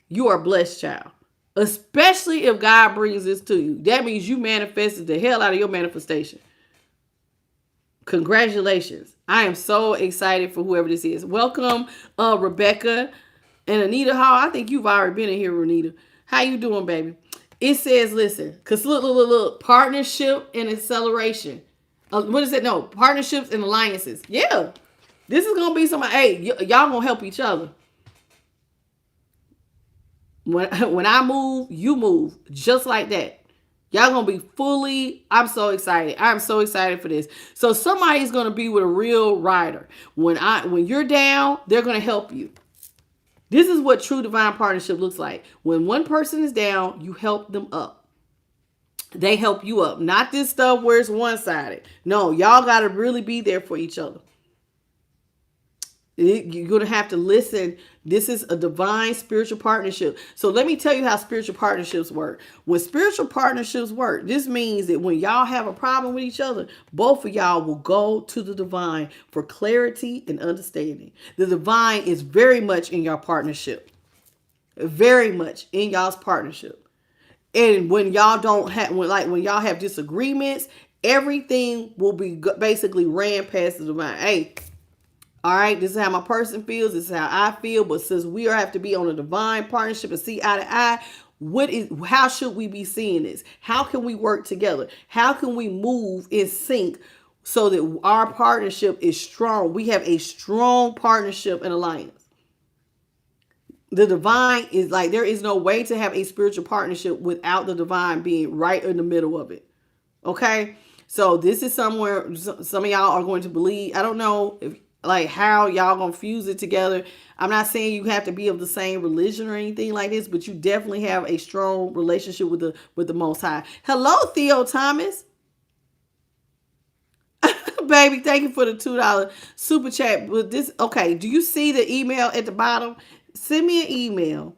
you are blessed, child. Especially if God brings this to you. That means you manifested the hell out of your manifestation. Congratulations. I am so excited for whoever this is. Welcome, Rebecca and Anita Hall. I think you've already been in here, Anita. How you doing, baby? It says, listen, because look, partnership and acceleration. What is it? No, partnerships and alliances. Yeah. This is going to be somebody, hey, y'all going to help each other. When I move, you move. Just like that. Y'all going to be fully, I'm so excited. I'm so excited for this. So somebody's going to be with a real rider. When you're down, they're going to help you. This is what true divine partnership looks like. When one person is down, you help them up. They help you up. Not this stuff where it's one-sided. No, y'all got to really be there for each other. You're going to have to listen. This is a divine spiritual partnership. So let me tell you how spiritual partnerships work. When spiritual partnerships work, this means that when y'all have a problem with each other, both of y'all will go to the divine for clarity and understanding. The divine is very much in your partnership. Very much in y'all's partnership. And when y'all don't have, when y'all have disagreements, everything will be basically ran past the divine. Hey, all right, this is how my person feels. This is how I feel. But since we have to be on a divine partnership and see eye to eye, how should we be seeing this? How can we work together? How can we move in sync so that our partnership is strong? We have a strong partnership and alliance. The divine is like, there is no way to have a spiritual partnership without the divine being right in the middle of it. Okay? So this is somewhere some of y'all are going to believe. I don't know if how y'all gonna fuse it together. I'm not saying you have to be of the same religion or anything like this, but you definitely have a strong relationship with the Most High. Hello, Theo Thomas. Baby, thank you for the $2 super chat. With this, okay, do you see the email at the bottom? Send me an email.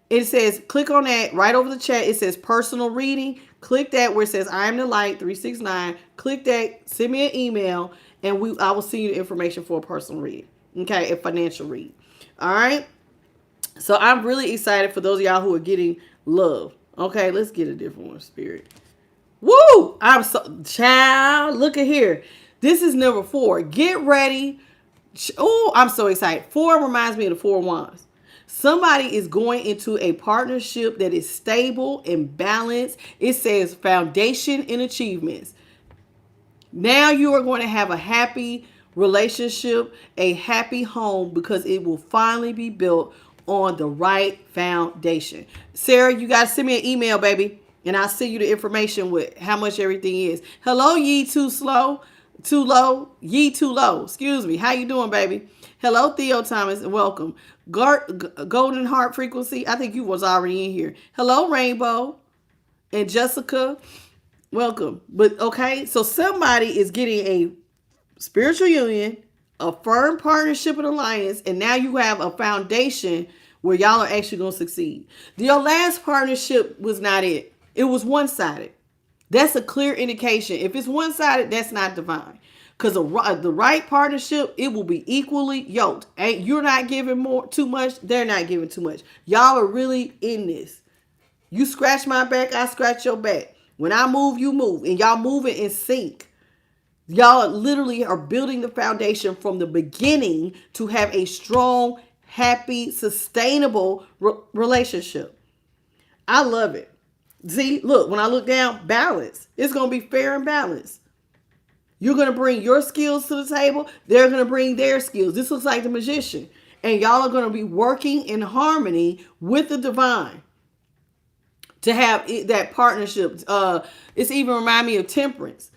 It says, click on that right over the chat. It says personal reading. Click that where it says I am the light 369. Click that. Send me an email, and I will send you the information for a personal reading. Okay, a financial read. All right. So I'm really excited for those of y'all who are getting love. Okay, let's get a different one, Spirit. Woo! I'm so child. Look at here. This is number 4. Get ready. Oh, I'm so excited. 4 reminds me of the 4 wands. Somebody is going into a partnership that is stable and balanced. It says foundation and achievements. Now you are going to have a happy relationship, a happy home, because it will finally be built on the right foundation. Sarah, you got to send me an email, baby, and I'll send you the information with how much everything is. Hello, Ye Too Slow. Too low. Ye Too Low. Excuse me. How you doing, baby? Hello, Theo Thomas, and welcome. Golden Heart Frequency. I think you was already in here. Hello, Rainbow. And Jessica, welcome. But okay, so somebody is getting a spiritual union, a firm partnership and alliance, and now you have a foundation where y'all are actually going to succeed. Your last partnership was not it. It was one-sided. That's a clear indication. If it's one-sided, that's not divine. Because the right partnership, it will be equally yoked. You're not giving too much. They're not giving too much. Y'all are really in this. You scratch my back, I scratch your back. When I move, you move. And y'all moving in sync. Y'all literally are building the foundation from the beginning to have a strong, happy, sustainable relationship. I love it. See, look, when I look down, balance. It's going to be fair and balanced. You're going to bring your skills to the table. They're going to bring their skills. This looks like the magician. And y'all are going to be working in harmony with the divine to have that partnership. It's even remind me of temperance.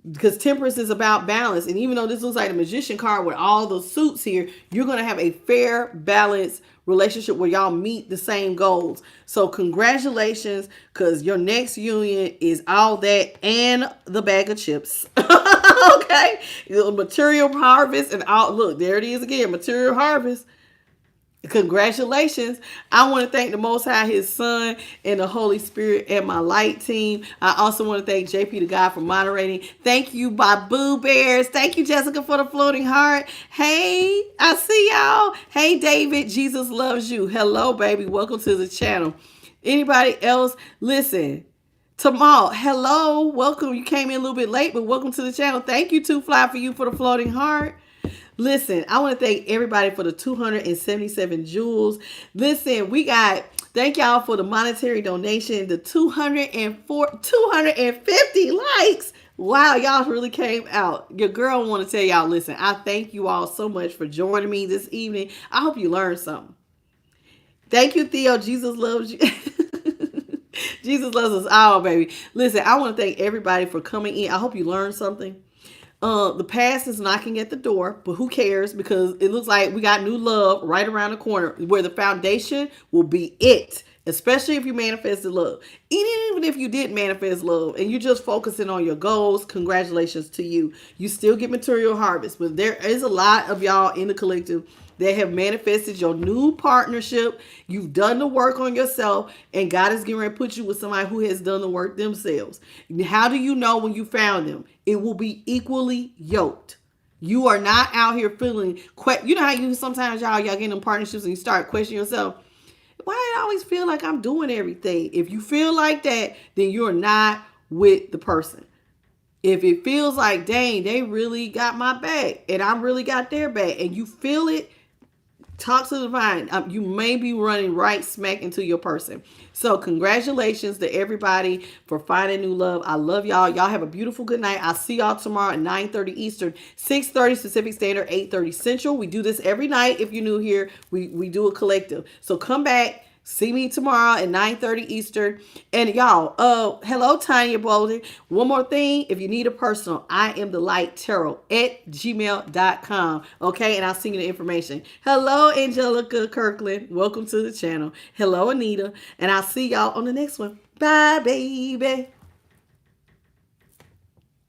Because temperance is about balance. And even though this looks like a magician card with all the suits here, you're going to have a fair, balanced relationship where y'all meet the same goals. So congratulations, because your next union is all that and the bag of chips. Okay? Material harvest and all. Look, there it is again. Material harvest. Congratulations. I want to thank the Most High, His Son, and the Holy Spirit, and my light team. I also want to thank JP the God for moderating. Thank you, Babu Bears. Thank you, Jessica, for the floating heart. Hey, I see y'all. Hey, David, Jesus loves you. Hello, baby. Welcome to the channel. Anybody else? Listen. Tamal, hello. Welcome. You came in a little bit late, but welcome to the channel. Thank you, Too Fly, for you for the floating heart. Listen, I want to thank everybody for the 277 jewels. Listen, thank y'all for the monetary donation, the 250 likes. Wow, y'all really came out. Your girl want to tell y'all, listen, I thank you all so much for joining me this evening. I hope you learned something. Thank you, Theo. Jesus loves you. Jesus loves us all, baby. Listen, I want to thank everybody for coming in. I hope you learned something. The past is knocking at the door, but who cares? Because it looks like we got new love right around the corner where the foundation will be it. especially if you manifested love. Even if you didn't manifest love and you're just focusing on your goals, congratulations to you. You still get material harvest, but there is a lot of y'all in the collective that have manifested your new partnership. You've done the work on yourself, and God is getting ready to put you with somebody who has done the work themselves. How do you know when you found them? It will be equally yoked. You are not out here feeling, you know how you sometimes y'all get in partnerships and you start questioning yourself. Why do I always feel like I'm doing everything? If you feel like that, then you're not with the person. If it feels like, dang, they really got my back and I really got their back, and you feel it, talk to the divine. You may be running right smack into your person. So congratulations to everybody for finding new love. I love y'all. Y'all have a beautiful good night. I'll see y'all tomorrow at 9:30 Eastern, 6:30 Pacific Standard, 8:30 Central. We do this every night. If you're new here, we do a collective. So come back. See me tomorrow at 9:30 Eastern. And y'all, hello, Tanya Bolden. One more thing. If you need a personal, I am the light tarot at gmail.com. Okay, and I'll send you the information. Hello, Angelica Kirkland. Welcome to the channel. Hello, Anita. And I'll see y'all on the next one. Bye, baby.